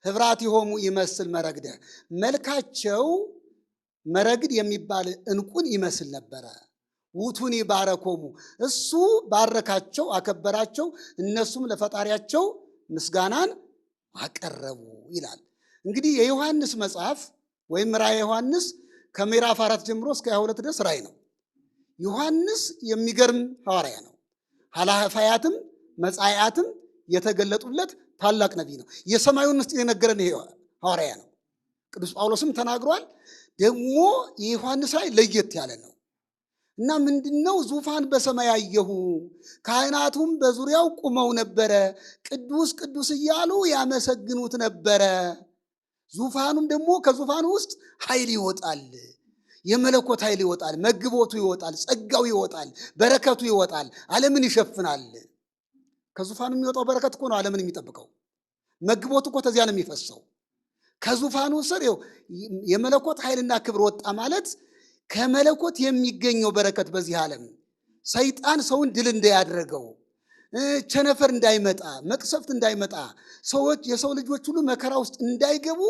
ኅብራቲሆሙ ይመስል መረግደ፣ መልካቸው መረግድ የሚባል ዕንቁን ይመስል ነበረ። ውቱኒ ባረኮሙ፣ እሱ ባረካቸው አከበራቸው፣ እነሱም ለፈጣሪያቸው ምስጋናን አቀረቡ ይላል። እንግዲህ የዮሐንስ መጽሐፍ ወይም ራእየ ዮሐንስ ከምዕራፍ 4 ጀምሮ እስከ 22 ድረስ ራእይ ነው። ዮሐንስ የሚገርም ሐዋርያ ነው። ኃላፊያትም መጻያትም የተገለጡለት ታላቅ ነቢይ ነው። የሰማዩን ምስጢር የነገረን ይሄ ሐዋርያ ነው። ቅዱስ ጳውሎስም ተናግሯል። ደግሞ የዮሐንስ ራእይ ለየት ያለ ነው እና ምንድነው? ዙፋን በሰማይ አየሁ፣ ካህናቱም በዙሪያው ቁመው ነበረ፣ ቅዱስ ቅዱስ እያሉ ያመሰግኑት ነበረ። ዙፋኑም ደግሞ ከዙፋኑ ውስጥ ኃይል ይወጣል፣ የመለኮት ኃይል ይወጣል፣ መግቦቱ ይወጣል፣ ጸጋው ይወጣል፣ በረከቱ ይወጣል፣ ዓለምን ይሸፍናል። ከዙፋኑ የሚወጣው በረከት እኮ ነው ዓለምን የሚጠብቀው። መግቦቱ እኮ ተዚያ ነው የሚፈሰው። ከዙፋኑ ስር የመለኮት ኃይልና ክብር ወጣ ማለት ከመለኮት የሚገኘው በረከት በዚህ ዓለም ሰይጣን ሰውን ድል እንዳያደርገው ቸነፈር እንዳይመጣ መቅሰፍት እንዳይመጣ ሰዎች የሰው ልጆች ሁሉ መከራ ውስጥ እንዳይገቡ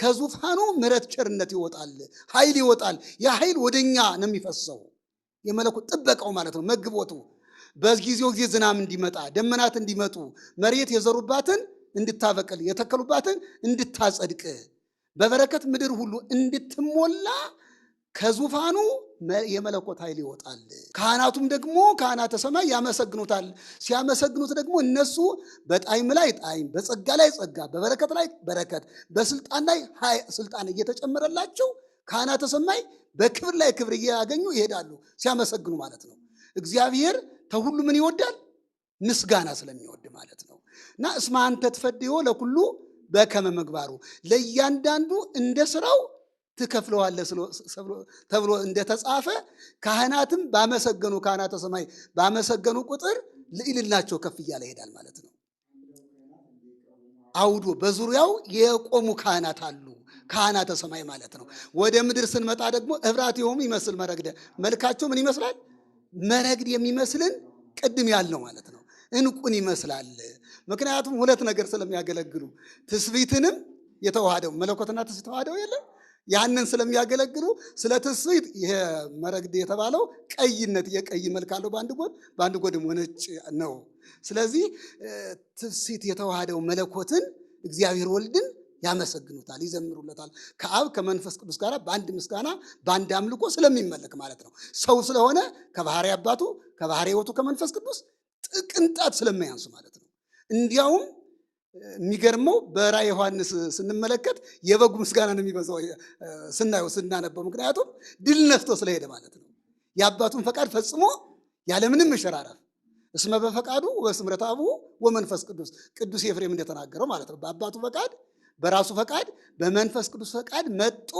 ከዙፋኑ ምሕረት ቸርነት ይወጣል፣ ኃይል ይወጣል። ያ ኃይል ወደኛ ነው የሚፈሰው። የመለኮት ጥበቃው ማለት ነው መግቦቱ። በጊዜው ጊዜ ዝናብ እንዲመጣ ደመናት እንዲመጡ መሬት የዘሩባትን እንድታበቅል የተከሉባትን እንድታጸድቅ በበረከት ምድር ሁሉ እንድትሞላ ከዙፋኑ የመለኮት ኃይል ይወጣል። ካህናቱም ደግሞ ካህናተ ሰማይ ያመሰግኑታል። ሲያመሰግኑት ደግሞ እነሱ በጣዕም ላይ ጣዕም፣ በጸጋ ላይ ጸጋ፣ በበረከት ላይ በረከት፣ በስልጣን ላይ ስልጣን እየተጨመረላቸው ካህናተ ሰማይ በክብር ላይ ክብር እያገኙ ይሄዳሉ ሲያመሰግኑ ማለት ነው። እግዚአብሔር ተሁሉ ምን ይወዳል? ምስጋና ስለሚወድ ማለት ነው። እና እስመ አንተ ትፈድዮ ለኩሉ በከመ ምግባሩ፣ ለእያንዳንዱ እንደ ስራው ትከፍለዋለህ ተብሎ እንደተጻፈ ካህናትም ባመሰገኑ ካህናተ ሰማይ ባመሰገኑ ቁጥር ልዕልናቸው ከፍ እያለ ይሄዳል ማለት ነው። አውዶ በዙሪያው የቆሙ ካህናት አሉ፣ ካህናተ ሰማይ ማለት ነው። ወደ ምድር ስንመጣ ደግሞ እብራቲሆሙ ይመስል መረግደ፣ መልካቸው ምን ይመስላል? መረግድ የሚመስልን ቅድም ያልነው ማለት ነው። እንቁን ይመስላል። ምክንያቱም ሁለት ነገር ስለሚያገለግሉ ትስብእትንም የተዋሃደው መለኮትና ትስብእት ተዋህደው የለም ያንን ስለሚያገለግሉ ስለ ትስብእት ይሄ መረግድ የተባለው ቀይነት የቀይ መልክ አለው በአንድ ጎን ደግሞ ነጭ ነው። ስለዚህ ትስብእት የተዋሃደው መለኮትን እግዚአብሔር ወልድን ያመሰግኑታል፣ ይዘምሩለታል። ከአብ ከመንፈስ ቅዱስ ጋር በአንድ ምስጋና በአንድ አምልኮ ስለሚመለክ ማለት ነው። ሰው ስለሆነ ከባህሪ አባቱ ከባህሪ ሕይወቱ ከመንፈስ ቅዱስ ቅንጣት ስለማያንሱ ማለት ነው። እንዲያውም የሚገርመው በራዕየ ዮሐንስ ስንመለከት የበጉ ምስጋና ነው የሚበዛው ስናነበው። ምክንያቱም ድል ነስቶ ስለሄደ ማለት ነው። የአባቱን ፈቃድ ፈጽሞ ያለምንም መሸራረፍ እስመ በፈቃዱ ወስምረት አቡሁ ወመንፈስ ቅዱስ ቅዱስ ኤፍሬም እንደተናገረው ማለት ነው። በአባቱ ፈቃድ በራሱ ፈቃድ በመንፈስ ቅዱስ ፈቃድ መጥቶ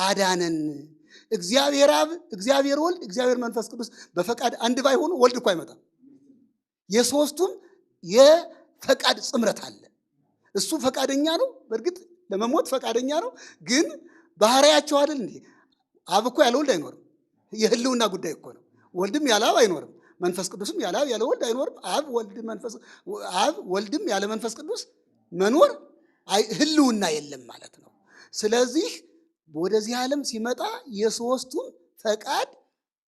አዳነን። እግዚአብሔር አብ፣ እግዚአብሔር ወልድ፣ እግዚአብሔር መንፈስ ቅዱስ በፈቃድ አንድ ባይሆኑ ወልድ እኮ አይመጣም። የሶስቱም የፈቃድ ጽምረት አለ። እሱ ፈቃደኛ ነው፣ በእርግጥ ለመሞት ፈቃደኛ ነው። ግን ባህሪያቸው አይደል እንዴ? አብ እኮ ያለ ወልድ አይኖርም። የህልውና ጉዳይ እኮ ነው። ወልድም ያለ አብ አይኖርም። መንፈስ ቅዱስም ያለ አብ ያለ ወልድ አይኖርም። አብ ወልድም ያለ መንፈስ ቅዱስ መኖር ህልውና የለም ማለት ነው። ስለዚህ ወደዚህ ዓለም ሲመጣ የሶስቱም ፈቃድ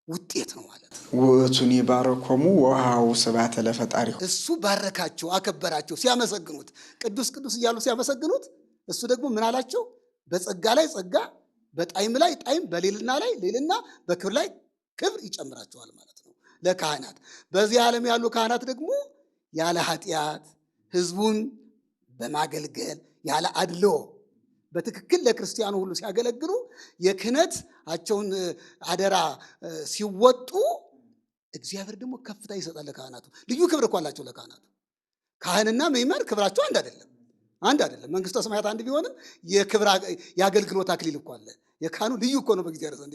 ውጤት ነው ማለት ነው። ውእቱኒ ባረኮሙ ወሃቡ ስብሐተ ለፈጣሪሁ፣ እሱ ባረካቸው አከበራቸው ሲያመሰግኑት፣ ቅዱስ ቅዱስ እያሉ ሲያመሰግኑት፣ እሱ ደግሞ ምን አላቸው? በጸጋ ላይ ጸጋ፣ በጣዕም ላይ ጣዕም፣ በልዕልና ላይ ልዕልና፣ በክብር ላይ ክብር ይጨምራቸዋል ማለት ነው ለካህናት። በዚህ ዓለም ያሉ ካህናት ደግሞ ያለ ኃጢአት ህዝቡን በማገልገል ያለ አድሎ በትክክል ለክርስቲያኑ ሁሉ ሲያገለግሉ የክህነታቸውን አደራ ሲወጡ እግዚአብሔር ደግሞ ከፍታ ይሰጣል ለካህናቱ። ልዩ ክብር እኮ አላቸው ለካህናቱ። ካህንና ምእመን ክብራቸው አንድ አይደለም። መንግስተ ሰማያት አንድ ቢሆንም የክብር የአገልግሎት አክሊል እኮ አለ። የካህኑ ልዩ እኮ ነው በእግዚአብሔር ዘንድ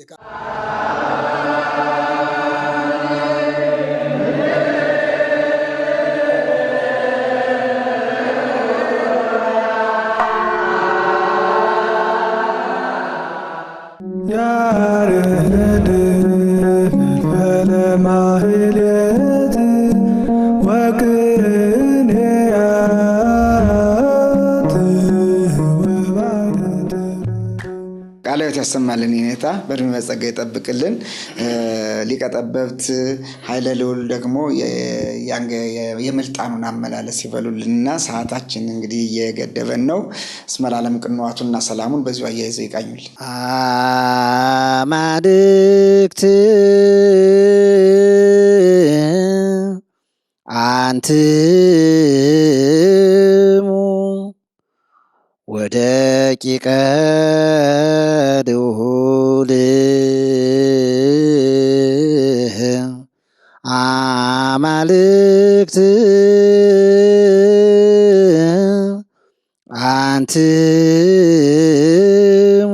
ያሬድ በለማህሌት ወቅኔያት ወባደት ቃለ ሕይወት ያሰማልን። የኔታ በዕድሜ በጸጋ ይጠብቅልን። ሊቀ ጠበብት ኃይለ ልዑል ደግሞ የምልጣኑን አመላለስ ይበሉልንና ሰዓታችን እንግዲህ እየገደበን ነው። እስመ ለዓለም ቅንዋቱና ሰላሙን በዚሁ አያይዘው ይቃኙልን። አማልክት አንትሙ ወደቂቀ ልዑል አማልክት አንትሙ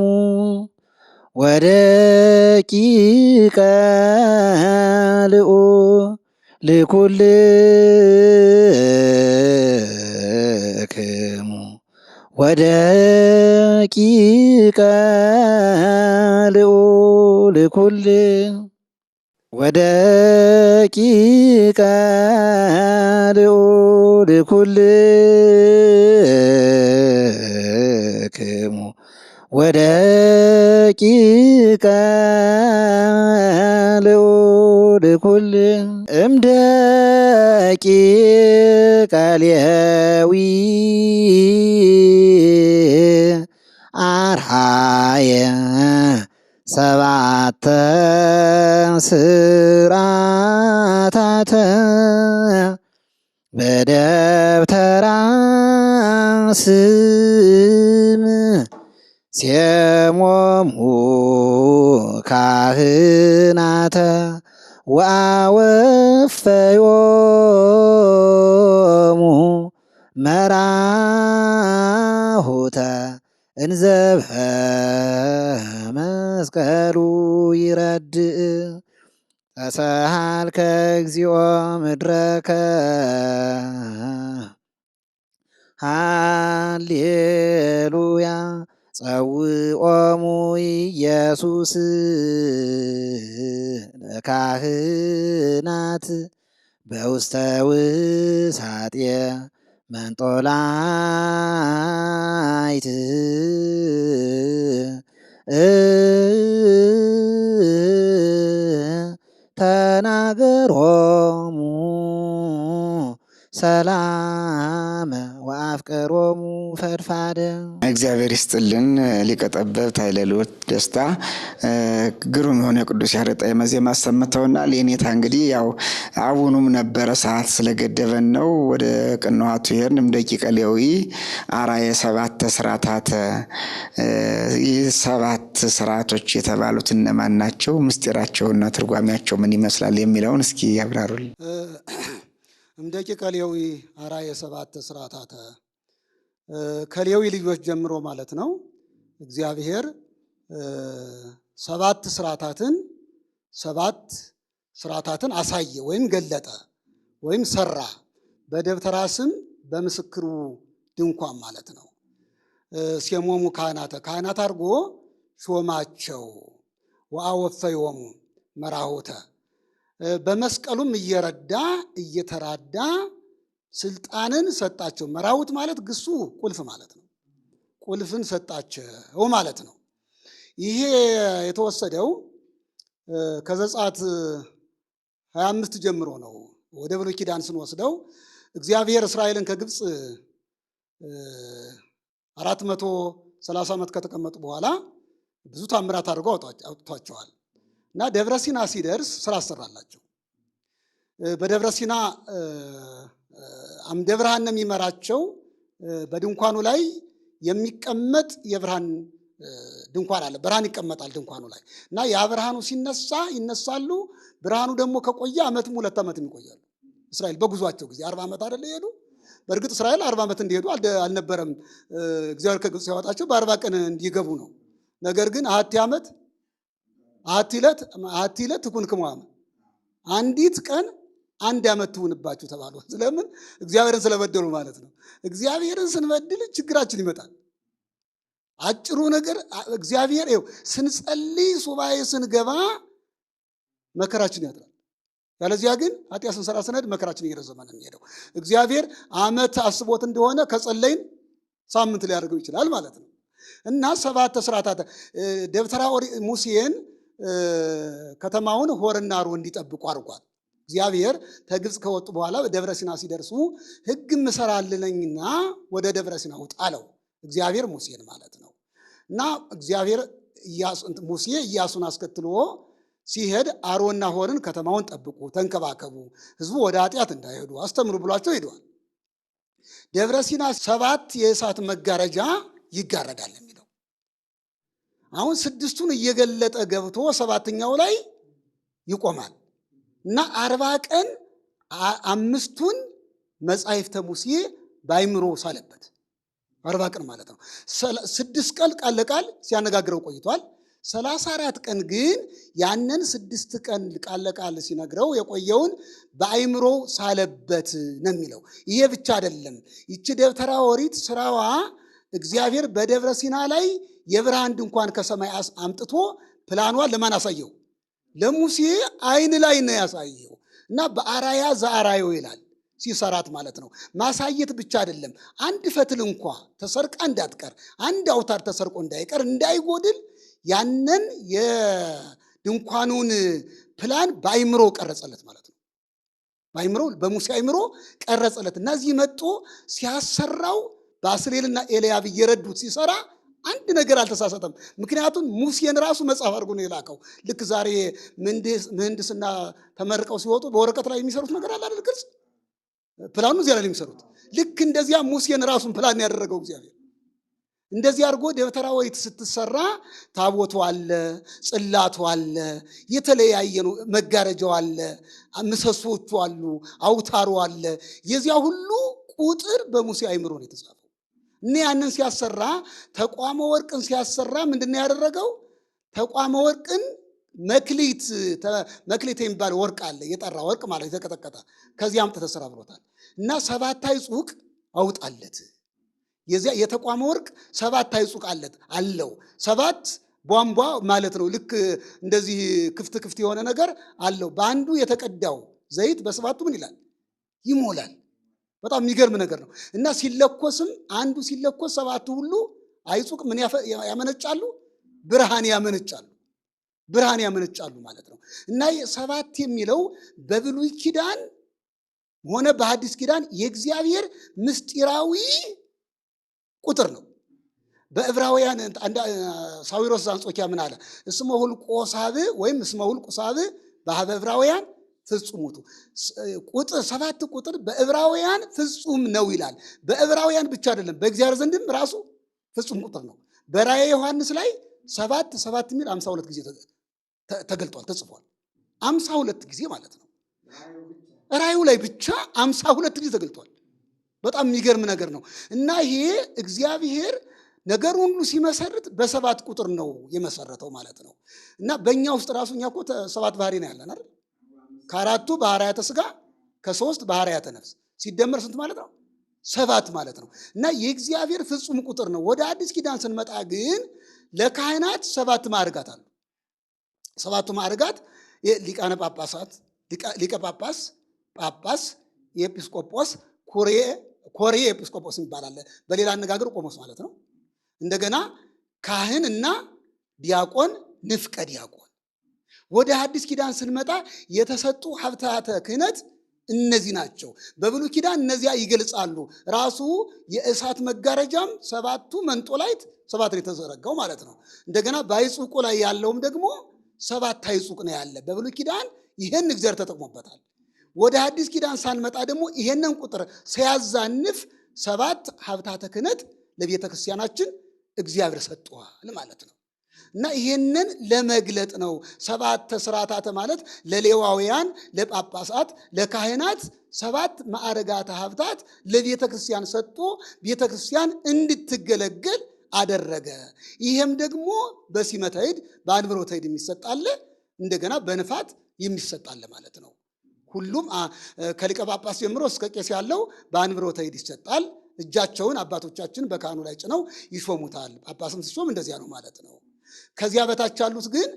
ወደቂቀ ልዑል ኩልክሙ ወደቂቀ ልዑል ኩል ወደቂቀ ልዑል ኩልክሙ ወደቂቀ ልዑል ኩል እምደቂቀ ሌዊ አርሃየ ሰባተ ስርዓታተ በደብተራ ስም ሴሞሙ ካህናተ ወአወፈዮሙ መራሁተ እንዘብሐ መስቀሉ ይረድእ ተሰሃልከ እግዚኦ ምድረከ ሃሌሉያ ጸውዖሙ ኢየሱስ ለካህናት በውስተ ውሳጤ መንጦላይት ተናገሮሙ ሰላም ወአፍቀሮሙ ፈድፋደ። እግዚአብሔር ይስጥልን። ሊቀ ጠበብት ኃይለልዑል ደስታ ግሩም የሆነ ቅዱስ ያሬድ ጣዕመ ዜማ አሰምተውናል። የኔታ እንግዲህ ያው አቡኑም ነበረ ሰዓት ስለገደበን ነው ወደ ቅንዋቱ ሄድን። ደቂቀ ሌዊ አርአየ ሰባተ ስርዓታተ። ይህ ሰባት ስርዓቶች የተባሉት እነማን ናቸው? ምስጢራቸውና ትርጓሜያቸው ምን ይመስላል የሚለውን እስኪ ያብራሩልን። እምደቂቀ ሌዊ አርአየ ሰባተ ስርዓታተ ከሌዊ ልጆች ጀምሮ ማለት ነው። እግዚአብሔር ሰባት ስርዓታትን አሳየ ወይም ገለጠ ወይም ሰራ። በደብተራ ስም በምስክሩ ድንኳን ማለት ነው። ሴሞሙ ካህናት አድርጎ ሾማቸው። ወአወፈዮሙ መራሁተ በመስቀሉም እየተራዳ ስልጣንን ሰጣቸው። መራሁት ማለት ግሱ ቁልፍ ማለት ነው። ቁልፍን ሰጣቸው ማለት ነው። ይሄ የተወሰደው ከዘጸአት 25 ጀምሮ ነው። ወደ ብሉይ ኪዳን ስንወስደው እግዚአብሔር እስራኤልን ከግብፅ 430 ዓመት ከተቀመጡ በኋላ ብዙ ታምራት አድርገው አውጥቷቸዋል እና ደብረ ሲና ሲደርስ ስራ አሰራላቸው። በደብረ ሲና አምደ ብርሃን ነው የሚመራቸው። በድንኳኑ ላይ የሚቀመጥ የብርሃን ድንኳን አለ። ብርሃን ይቀመጣል ድንኳኑ ላይ እና ያ ብርሃኑ ሲነሳ ይነሳሉ። ብርሃኑ ደግሞ ከቆየ ዓመትም 2 ዓመትም ይቆያሉ። እስራኤል በጉዟቸው ጊዜ 40 ዓመት አይደለ ይሄዱ። በእርግጥ እስራኤል 40 ዓመት እንዲሄዱ አልነበረም። እግዚአብሔር ከግብፅ ሲያወጣቸው በ40 ቀን እንዲገቡ ነው። ነገር ግን አሐቲ ዓመት አሐቲ ዕለት ትኩንክሙ ዓመት፣ አንዲት ቀን 1 ዓመት ትሁንባችሁ ተባሉ። ስለምን? እግዚአብሔርን ስለበደሉ ማለት ነው። እግዚአብሔርን ስንበድል ችግራችን ይመጣል። አጭሩ ነገር እግዚአብሔር ስንጸልይ ሱባኤ ስንገባ መከራችን ያጥራል። ያለዚያ ግን ኃጢአት ስንሰራ ስንሄድ መከራችን እየረዘመ ነው የሚሄደው። እግዚአብሔር ዓመት አስቦት እንደሆነ ከጸለይን ሳምንት ሊያደርገው ይችላል ማለት ነው። እና 7 ስርዓታት ደብተራ ሙሴን ከተማውን ሆርና ሮ እንዲጠብቁ አድርጓል። እግዚአብሔር ከግብፅ ከወጡ በኋላ ደብረ ሲና ሲደርሱ ሕግ እሰራልኝና ወደ ደብረ ሲና ውጣ አለው እግዚአብሔር ሙሴን ማለት ነው። እና እግዚአብሔር ሙሴ ኢያሱን አስከትሎ ሲሄድ አሮንና ሆርን ከተማውን ጠብቁ፣ ተንከባከቡ፣ ህዝቡ ወደ ኃጢአት እንዳይሄዱ አስተምሩ ብሏቸው ሄደዋል። ደብረ ሲና 7 የእሳት መጋረጃ ይጋረዳል የሚለው አሁን 6ቱን እየገለጠ ገብቶ 7ኛው ላይ ይቆማል እና 40 ቀን 5ቱን መጻሕፍተ ሙሴ በአይምሮ ሳለበት 40 ቀን ማለት ነው። 6 ቀን ቃል ለቃል ሲያነጋግረው ቆይቷል። 34 ቀን ግን ያንን 6 ቀን ቃል ለቃል ሲነግረው የቆየውን በአይምሮ ሳለበት ነው የሚለው። ይሄ ብቻ አይደለም። ይቺ ደብተራ ኦሪት ስራዋ እግዚአብሔር በደብረ ሲና ላይ የብርሃን ድንኳን ከሰማይ አምጥቶ ፕላኗን ለማን አሳየው? ለሙሴ አይን ላይ ነው ያሳየው እና በአራያ ዘአራዮ ይላል ሲሰራት ማለት ነው። ማሳየት ብቻ አይደለም፣ አንድ ፈትል እንኳ ተሰርቃ እንዳትቀር፣ አንድ አውታር ተሰርቆ እንዳይቀር እንዳይጎድል ያንን የድንኳኑን ፕላን በአይምሮ ቀረጸለት ማለት ነው። በአይምሮ በሙሴ አይምሮ ቀረጸለት እና እዚህ መጥቶ ሲያሰራው ባስሌልና ኤልያብ እየረዱት ሲሰራ አንድ ነገር አልተሳሳተም። ምክንያቱም ሙሴን ራሱ መጽሐፍ አድርጎ ነው የላከው። ልክ ዛሬ ምህንድስና ተመርቀው ሲወጡ በወረቀት ላይ የሚሰሩት ነገር አለ አይደል? ግልጽ ፕላኑ እዚያ ላይ የሚሰሩት ልክ እንደዚያ ሙሴን ራሱን ፕላን ያደረገው እግዚአብሔር እንደዚህ አድርጎ ደብተራ ኦሪት ስትሰራ ታቦቱ አለ፣ ጽላቱ አለ፣ የተለያየ ነው፣ መጋረጃው አለ፣ ምሰሶቹ አሉ፣ አውታሩ አለ። የዚያ ሁሉ ቁጥር በሙሴ አይምሮ ነው የተጻፈው። እና ያንን ሲያሰራ ተቋመ ወርቅን ሲያሰራ ምንድነው ያደረገው? ተቋመ ወርቅን መክሊት የሚባል ወርቅ አለ፣ የጠራ ወርቅ ማለት የተቀጠቀጠ፣ ከዚያም ተሰራ ብሎታል። እና 7 አይጹቅ አውጣለት። የዚያ የተቋመ ወርቅ 7 አይጹቅ አለው። 7 ቧንቧ ማለት ነው። ልክ እንደዚህ ክፍት የሆነ ነገር አለው። በአንዱ የተቀዳው ዘይት በሰባቱ ምን ይላል? ይሞላል። በጣም የሚገርም ነገር ነው። እና ሲለኮስም አንዱ ሲለኮስ 7ቱ ሁሉ አይጹቅ ምን ያመነጫሉ? ብርሃን ያመነጫሉ ማለት ነው። እና 7 የሚለው በብሉይ ኪዳን ሆነ በሐዲስ ኪዳን የእግዚአብሔር ምስጢራዊ ቁጥር ነው። በዕብራውያን ሳዊሮስ ዘአንጾኪያ ምን አለ? እስመ ሁልቆ ሳብዕ ወይም እስመ ሁልቆ ሳብዕ በኀበ ዕብራውያን ፍጹሙቱ። ቁጥር 7 ቁጥር በዕብራውያን ፍጹም ነው ይላል። በዕብራውያን ብቻ አይደለም፣ በእግዚአብሔር ዘንድም ራሱ ፍጹም ቁጥር ነው። በራእየ ዮሐንስ ላይ 7 የሚል 52 ጊዜ ተገልጧል፣ ተጽፏል። 52 ጊዜ ማለት ነው። ራእዩ ላይ ብቻ 52 ጊዜ ተገልጧል። በጣም የሚገርም ነገር ነው። እና ይሄ እግዚአብሔር ነገር ሁሉ ሲመሰርት በ7 ቁጥር ነው የመሰረተው ማለት ነው። እና በእኛ ውስጥ ራሱ እኛ እኮ 7 ባህሪ ነው ያለን አይደል? ከ4ቱ ባህርያተ ሥጋ ከ3 ባህርያተ ነፍስ ሲደመር ስንት ማለት ነው? 7 ማለት ነው። እና የእግዚአብሔር ፍጹም ቁጥር ነው። ወደ አዲስ ኪዳን ስንመጣ ግን ለካህናት 7 ማዕርጋት አሉ። 7ቱ ማዕርጋት ሊቃነ ጳጳሳት፣ ሊቀ ጳጳስ፣ ጳጳስ፣ የኤጲስቆጶስ፣ ኮሬ ኤጲስቆጶስ ይባላል። በሌላ አነጋገር ቆሞስ ማለት ነው። እንደገና ካህን እና ዲያቆን፣ ንፍቀ ዲያቆን። ወደ አዲስ ኪዳን ስንመጣ የተሰጡ ሀብታተ ክህነት እነዚህ ናቸው። በብሉይ ኪዳን እነዚያ ይገልጻሉ። ራሱ የእሳት መጋረጃም 7ቱ መንጦላይት 7 ነው የተዘረጋው ማለት ነው። እንደገና በአይጹቁ ላይ ያለውም ደግሞ 7 አይጹቅ ነው ያለ። በብሉይ ኪዳን ይሄን እግዚአብሔር ተጠቅሞበታል። ወደ አዲስ ኪዳን ሳንመጣ ደግሞ ይሄንን ቁጥር ሲያዛንፍ 7 ሀብታተ ክህነት ለቤተ ክርስቲያናችን እግዚአብሔር ሰጥቷል ማለት ነው። እና ይሄንን ለመግለጥ ነው 7 ስርዓታተ ማለት ለሌዋውያን፣ ለጳጳሳት፣ ለካህናት 7 ማዕረጋተ ሀብታት ለቤተ ክርስቲያን ሰጥቶ ቤተ ክርስቲያን እንድትገለገል አደረገ። ይሄም ደግሞ በሲመተ እድ በአንብሮተ እድ የሚሰጣለ፣ እንደገና በንፋት የሚሰጣለ ማለት ነው። ሁሉም ከሊቀ ጳጳስ ጀምሮ እስከ ቄስ ያለው በአንብሮተ እድ ይሰጣል። እጃቸውን አባቶቻችን በካህኑ ላይ ጭነው ይሾሙታል። ጳጳስም ሲሾም እንደዚያ ነው ማለት ነው። ከዚያ በታች ያሉት ግን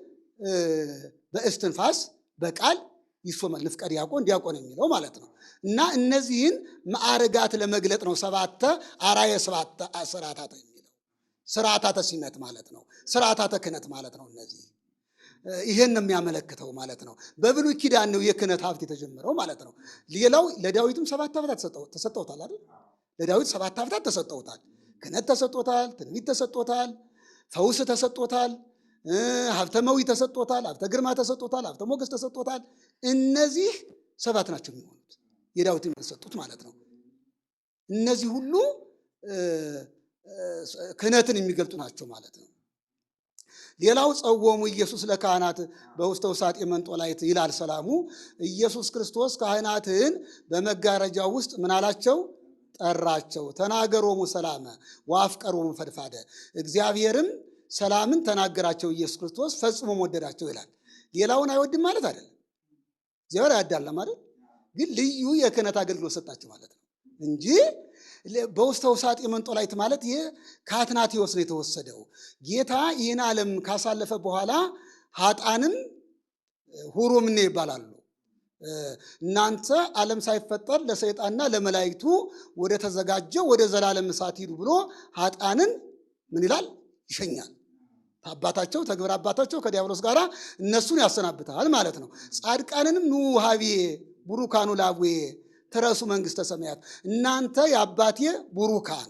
በእስትንፋስ በቃል ይሾማል። ንፍቀ ዲያቆን፣ ዲያቆን የሚለው ማለት ነው። እና እነዚህን ማዕረጋት ለመግለጥ ነው 7 አራየ 7 ስርዓታተ የሚለው። ስርዓታተ ሲመት ማለት ነው። ስርዓታተ ክህነት ማለት ነው። እነዚህ ይሄን ነው የሚያመለክተው ማለት ነው። በብሉይ ኪዳን ነው የክህነት ሀብት የተጀመረው ማለት ነው። ሌላው ለዳዊትም 7 ሀብታት ተሰጠውታል አይደል? ለዳዊት 7 ሀብታት ተሰጠውታል። ክህነት ተሰጥቶታል፣ ትንቢት ተሰጥቶታል፣ ፈውስ ተሰጥቶታል፣ ሀብተ መዊ ተሰጥቶታል፣ ሀብተ ግርማ ተሰጥቶታል፣ ሀብተ ሞገስ ተሰጥቶታል። እነዚህ 7 ናቸው የሚሆኑት የዳዊት የተሰጡት ማለት ነው። እነዚህ ሁሉ ክህነትን የሚገልጡ ናቸው ማለት ነው። ሌላው ጸወሙ ኢየሱስ ለካህናት በውስተ ውሳጤ መንጦላይት ይላል ሰላሙ። ኢየሱስ ክርስቶስ ካህናትን በመጋረጃ ውስጥ ምን አላቸው? ጠራቸው። ተናገሮሙ ሰላመ ወአፍቀሮሙ ፈድፋደ። እግዚአብሔርም ሰላምን ተናገራቸው። ኢየሱስ ክርስቶስ ፈጽሞ ወደዳቸው ይላል። ሌላውን አይወድም ማለት አይደለም። እግዚአብሔር ያዳለም አይደል? ግን ልዩ የክህነት አገልግሎት ሰጣቸው ማለት ነው እንጂ በውስተ ውሳጤ መንጦላይት ማለት ይህ ከአትናቴዎስ ነው የተወሰደው። ጌታ ይህን ዓለም ካሳለፈ በኋላ ኃጥአንም ሁሩ ምን ይባላሉ? እናንተ ዓለም ሳይፈጠር ለሰይጣንና ለመላእክቱ ወደ ተዘጋጀው ወደ ዘላለም እሳት ሂዱ ብሎ ኃጥአንን ምን ይላል? ይሸኛል። አባታቸው ተግብር አባታቸው ከዲያብሎስ ጋር እነሱን ያሰናብታል ማለት ነው። ጻድቃንንም ኑ ሀቢዬ ቡሩካኑ ላቡዬ ትረሱ መንግሥተ ሰማያት፣ እናንተ የአባቴ ቡሩካን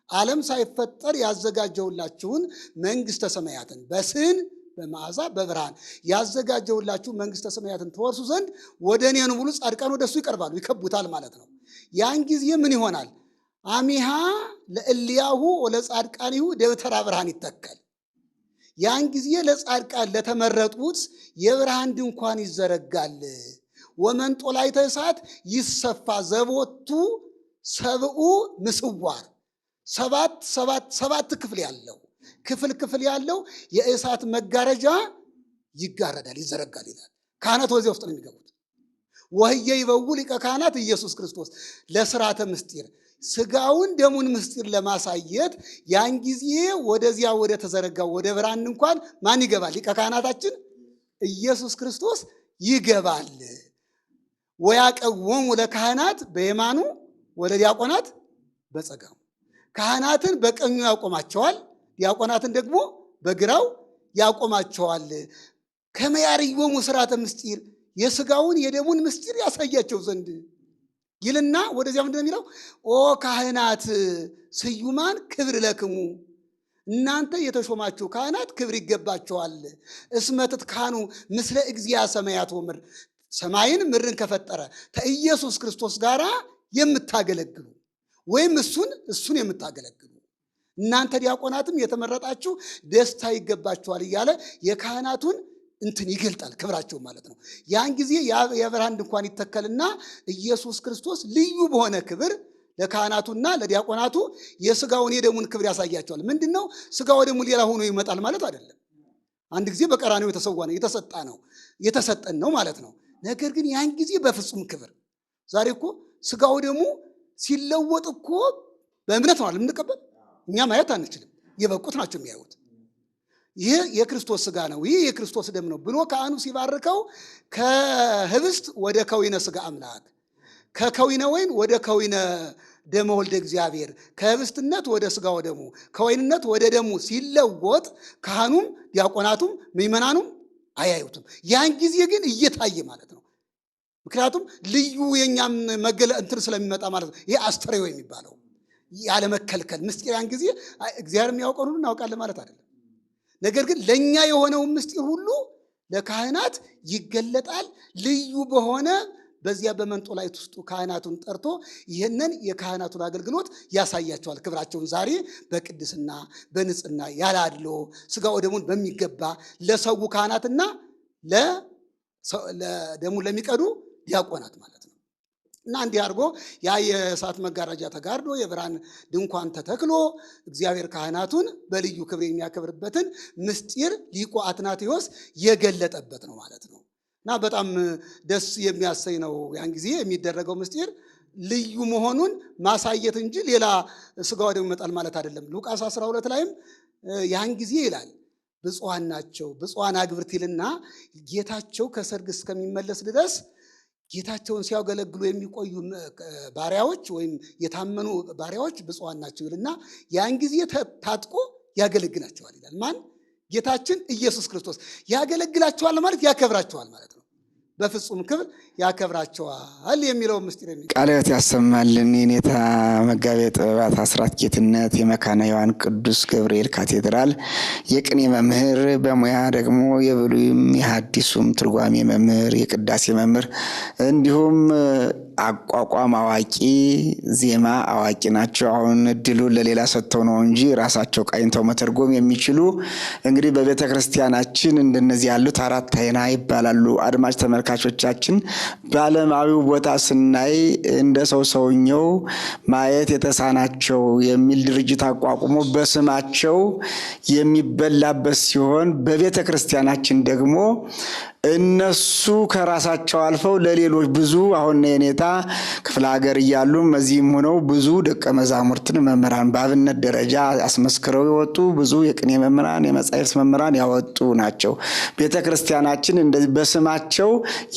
ዓለም ሳይፈጠር ያዘጋጀውላችሁን መንግሥተ ሰማያትን በስን በመዓዛ በብርሃን ያዘጋጀውላችሁ መንግሥተ ሰማያትን ተወርሱ ዘንድ ወደ እኔ ኑ ብሎ ጻድቃን ወደሱ ይቀርባሉ፣ ይከቡታል ማለት ነው። ያን ጊዜ ምን ይሆናል? አሚሃ ለእልያሁ ወለጻድቃኒሁ ደብተራ ብርሃን ይተከል። ያን ጊዜ ለጻድቃን ለተመረጡት የብርሃን ድንኳን ይዘረጋል። ወመንጦላዕተ እሳት ይሰፋ ዘቦቱ ሰብኡ ምስዋር፣ ሰባት ክፍል ያለው የእሳት መጋረጃ ይጋረዳል፣ ይዘረጋል ይላል። ካህናት ወዚያ ውስጥ ነው የሚገቡት። ወህየ ይበው ሊቀ ካህናት ኢየሱስ ክርስቶስ ለስርዓተ ምስጢር ስጋውን ደሙን ምስጢር ለማሳየት ያን ጊዜ ወደዚያ ወደ ተዘረጋው ወደ ብርሃን እንኳን ማን ይገባል? ሊቀ ካህናታችን ኢየሱስ ክርስቶስ ይገባል። ወያቀወሙ ለካህናት በየማኑ ወደ ዲያቆናት በጸጋሙ፣ ካህናትን በቀኙ ያቆማቸዋል፣ ዲያቆናትን ደግሞ በግራው ያቆማቸዋል። ከመያርዮሙ ስርዓተ ምስጢር የስጋውን የደሙን ምስጢር ያሳያቸው ዘንድ ይልና ወደዚያ ምንድነው የሚለው? ኦ ካህናት ስዩማን ክብር ለክሙ፣ እናንተ የተሾማችሁ ካህናት ክብር ይገባቸዋል። እስመ ትትካኑ ምስለ እግዚአ ሰማያት ወምድር፣ ሰማይን ምድርን ከፈጠረ ከኢየሱስ ክርስቶስ ጋር የምታገለግሉ ወይም እሱን የምታገለግሉ እናንተ ዲያቆናትም የተመረጣችሁ ደስታ ይገባቸዋል እያለ የካህናቱን እንትን ይገልጣል፣ ክብራቸው ማለት ነው። ያን ጊዜ የብርሃን ድንኳን ይተከልና ኢየሱስ ክርስቶስ ልዩ በሆነ ክብር ለካህናቱና ለዲያቆናቱ የስጋውን የደሙን ክብር ያሳያቸዋል። ምንድነው? ስጋው ደሙ ሌላ ሆኖ ይመጣል ማለት አይደለም። አንድ ጊዜ በቀራንዮ የተሰዋ ነው፣ የተሰጠን ነው ማለት ነው። ነገር ግን ያን ጊዜ በፍጹም ክብር። ዛሬ እኮ ስጋው ደሙ ሲለወጥ እኮ በእምነት ነው የምንቀበል። እኛ ማየት አንችልም፣ የበቁት ናቸው የሚያዩት። ይህ የክርስቶስ ስጋ ነው፣ ይህ የክርስቶስ ደም ነው ብሎ ካህኑ ሲባርከው ከህብስት ወደ ከዊነ ስጋ አምላክ፣ ከከዊነ ወይን ወደ ከዊነ ደመ ወልደ እግዚአብሔር፣ ከህብስትነት ወደ ስጋ ወደሙ፣ ከወይንነት ወደ ደሙ ሲለወጥ ካህኑም ዲያቆናቱም ምእመናኑም አያዩትም። ያን ጊዜ ግን እየታየ ማለት ነው። ምክንያቱም ልዩ የኛም መገለ እንትን ስለሚመጣ ማለት ነው። ይሄ አስተርእዮ የሚባለው ያለ መከልከል ምስጢር ያን ጊዜ እግዚአብሔር የሚያውቀውን ሁሉ እናውቃለን ማለት አይደለም። ነገር ግን ለኛ የሆነው ምስጢር ሁሉ ለካህናት ይገለጣል። ልዩ በሆነ በዚያ በመንጦላዕት ውስጥ ካህናቱን ጠርቶ ይህንን የካህናቱን አገልግሎት ያሳያቸዋል። ክብራቸውን ዛሬ በቅድስና በንጽህና ያለ አድሎ ስጋ ወደሙን በሚገባ ለሰው ካህናትና ለደሙን ለሚቀዱ ዲያቆናት ማለት ነው። እና እንዲህ አድርጎ ያ የእሳት መጋረጃ ተጋርዶ የብርሃን ድንኳን ተተክሎ እግዚአብሔር ካህናቱን በልዩ ክብር የሚያከብርበትን ምስጢር ሊቁ አትናቴዎስ የገለጠበት ነው ማለት ነው። እና በጣም ደስ የሚያሰኝ ነው። ያን ጊዜ የሚደረገው ምስጢር ልዩ መሆኑን ማሳየት እንጂ ሌላ ስጋ ወደሙ ይመጣል ማለት አይደለም። ሉቃስ 12 ላይም ያን ጊዜ ይላል ብፁዓን ናቸው ብፁዓን አግብርት ይልና ጌታቸው ከሰርግ እስከሚመለስ ድረስ ጌታቸውን ሲያገለግሉ የሚቆዩ ባሪያዎች ወይም የታመኑ ባሪያዎች ብፁዓን ናቸው ይልና ያን ጊዜ ታጥቆ ያገለግላቸዋል ይላል። ማን? ጌታችን ኢየሱስ ክርስቶስ ያገለግላቸዋል ማለት ያከብራቸዋል ማለት ነው። በፍጹም ክብር ያከብራቸዋል የሚለው ምስጢር ቃለ ሕይወት ያሰማልን። የኔታ መጋቤ ጥበባት አስራት ጌትነት የመካነ ሕያዋን ቅዱስ ገብርኤል ካቴድራል የቅኔ መምህር፣ በሙያ ደግሞ የብሉይም የሐዲሱም ትርጓሜ መምህር፣ የቅዳሴ መምህር እንዲሁም አቋቋም አዋቂ፣ ዜማ አዋቂ ናቸው። አሁን እድሉን ለሌላ ሰጥተው ነው እንጂ ራሳቸው ቃኝተው መተርጎም የሚችሉ እንግዲህ በቤተ ክርስቲያናችን እንደነዚህ ያሉት አራት አይና ይባላሉ። አድማጭ ተመልካቾቻችን በዓለማዊው ቦታ ስናይ እንደ ሰውኛው ማየት የተሳናቸው የሚል ድርጅት አቋቁሞ በስማቸው የሚበላበት ሲሆን በቤተ ክርስቲያናችን ደግሞ እነሱ ከራሳቸው አልፈው ለሌሎች ብዙ አሁን የኔታ ክፍለ ሀገር እያሉ እዚህም ሆነው ብዙ ደቀ መዛሙርትን መምህራን በአብነት ደረጃ አስመስክረው የወጡ ብዙ የቅኔ መምህራን የመጻሕፍት መምህራን ያወጡ ናቸው። ቤተክርስቲያናችን እንደዚህ በስማቸው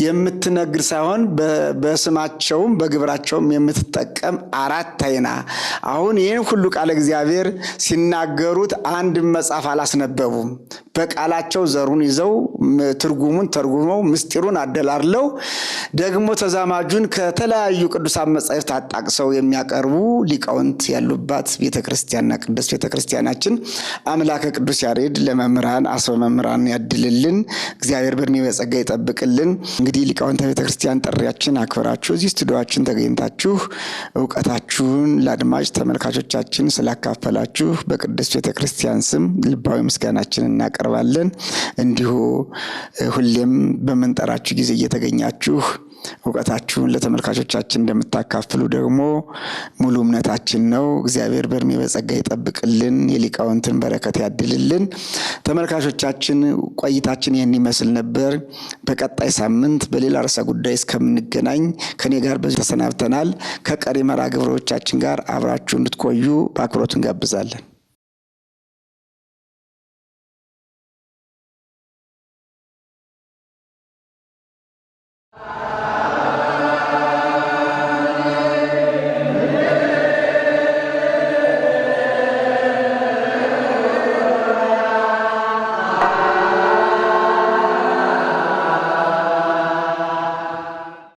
የምትነግር ሳይሆን በስማቸውም በግብራቸውም የምትጠቀም አራት አይና አሁን ይህን ሁሉ ቃለ እግዚአብሔር ሲናገሩት አንድ መጽሐፍ አላስነበቡም። በቃላቸው ዘሩን ይዘው ትርጉሙን ተርጉመው ምስጢሩን አደላርለው ደግሞ ተዛማጁን ከተለያዩ ቅዱሳን መጻሕፍት አጣቅሰው የሚያቀርቡ ሊቃውንት ያሉባት ቤተክርስቲያንና ቅዱስ ቤተክርስቲያናችን አምላከ ቅዱስ ያሬድ ለመምህራን አስበ መምህራን ያድልልን። እግዚአብሔር በእድሜ በጸጋ ይጠብቅልን። እንግዲህ ሊቃውንተ ቤተክርስቲያን ጥሪያችን አክብራችሁ እዚህ ስቱዲዮአችን ተገኝታችሁ ዕውቀታችሁን ለአድማጭ ተመልካቾቻችን ስላካፈላችሁ በቅዱስ ቤተክርስቲያን ስም ልባዊ ምስጋናችንን እናቀርባለን። እንዲሁ ሁሌም በመንጠራችሁ ጊዜ እየተገኛችሁ ዕውቀታችሁን ለተመልካቾቻችን እንደምታካፍሉ ደግሞ ሙሉ እምነታችን ነው። እግዚአብሔር በእድሜ በጸጋ ይጠብቅልን፣ የሊቃውንትን በረከት ያድልልን። ተመልካቾቻችን ቆይታችን ይህን ይመስል ነበር። በቀጣይ ሳምንት በሌላ ርዕሰ ጉዳይ እስከምንገናኝ ከኔ ጋር በዚህ ተሰናብተናል። ከቀሪ መርሃ ግብሮቻችን ጋር አብራችሁ እንድትቆዩ በአክብሮት እንጋብዛለን።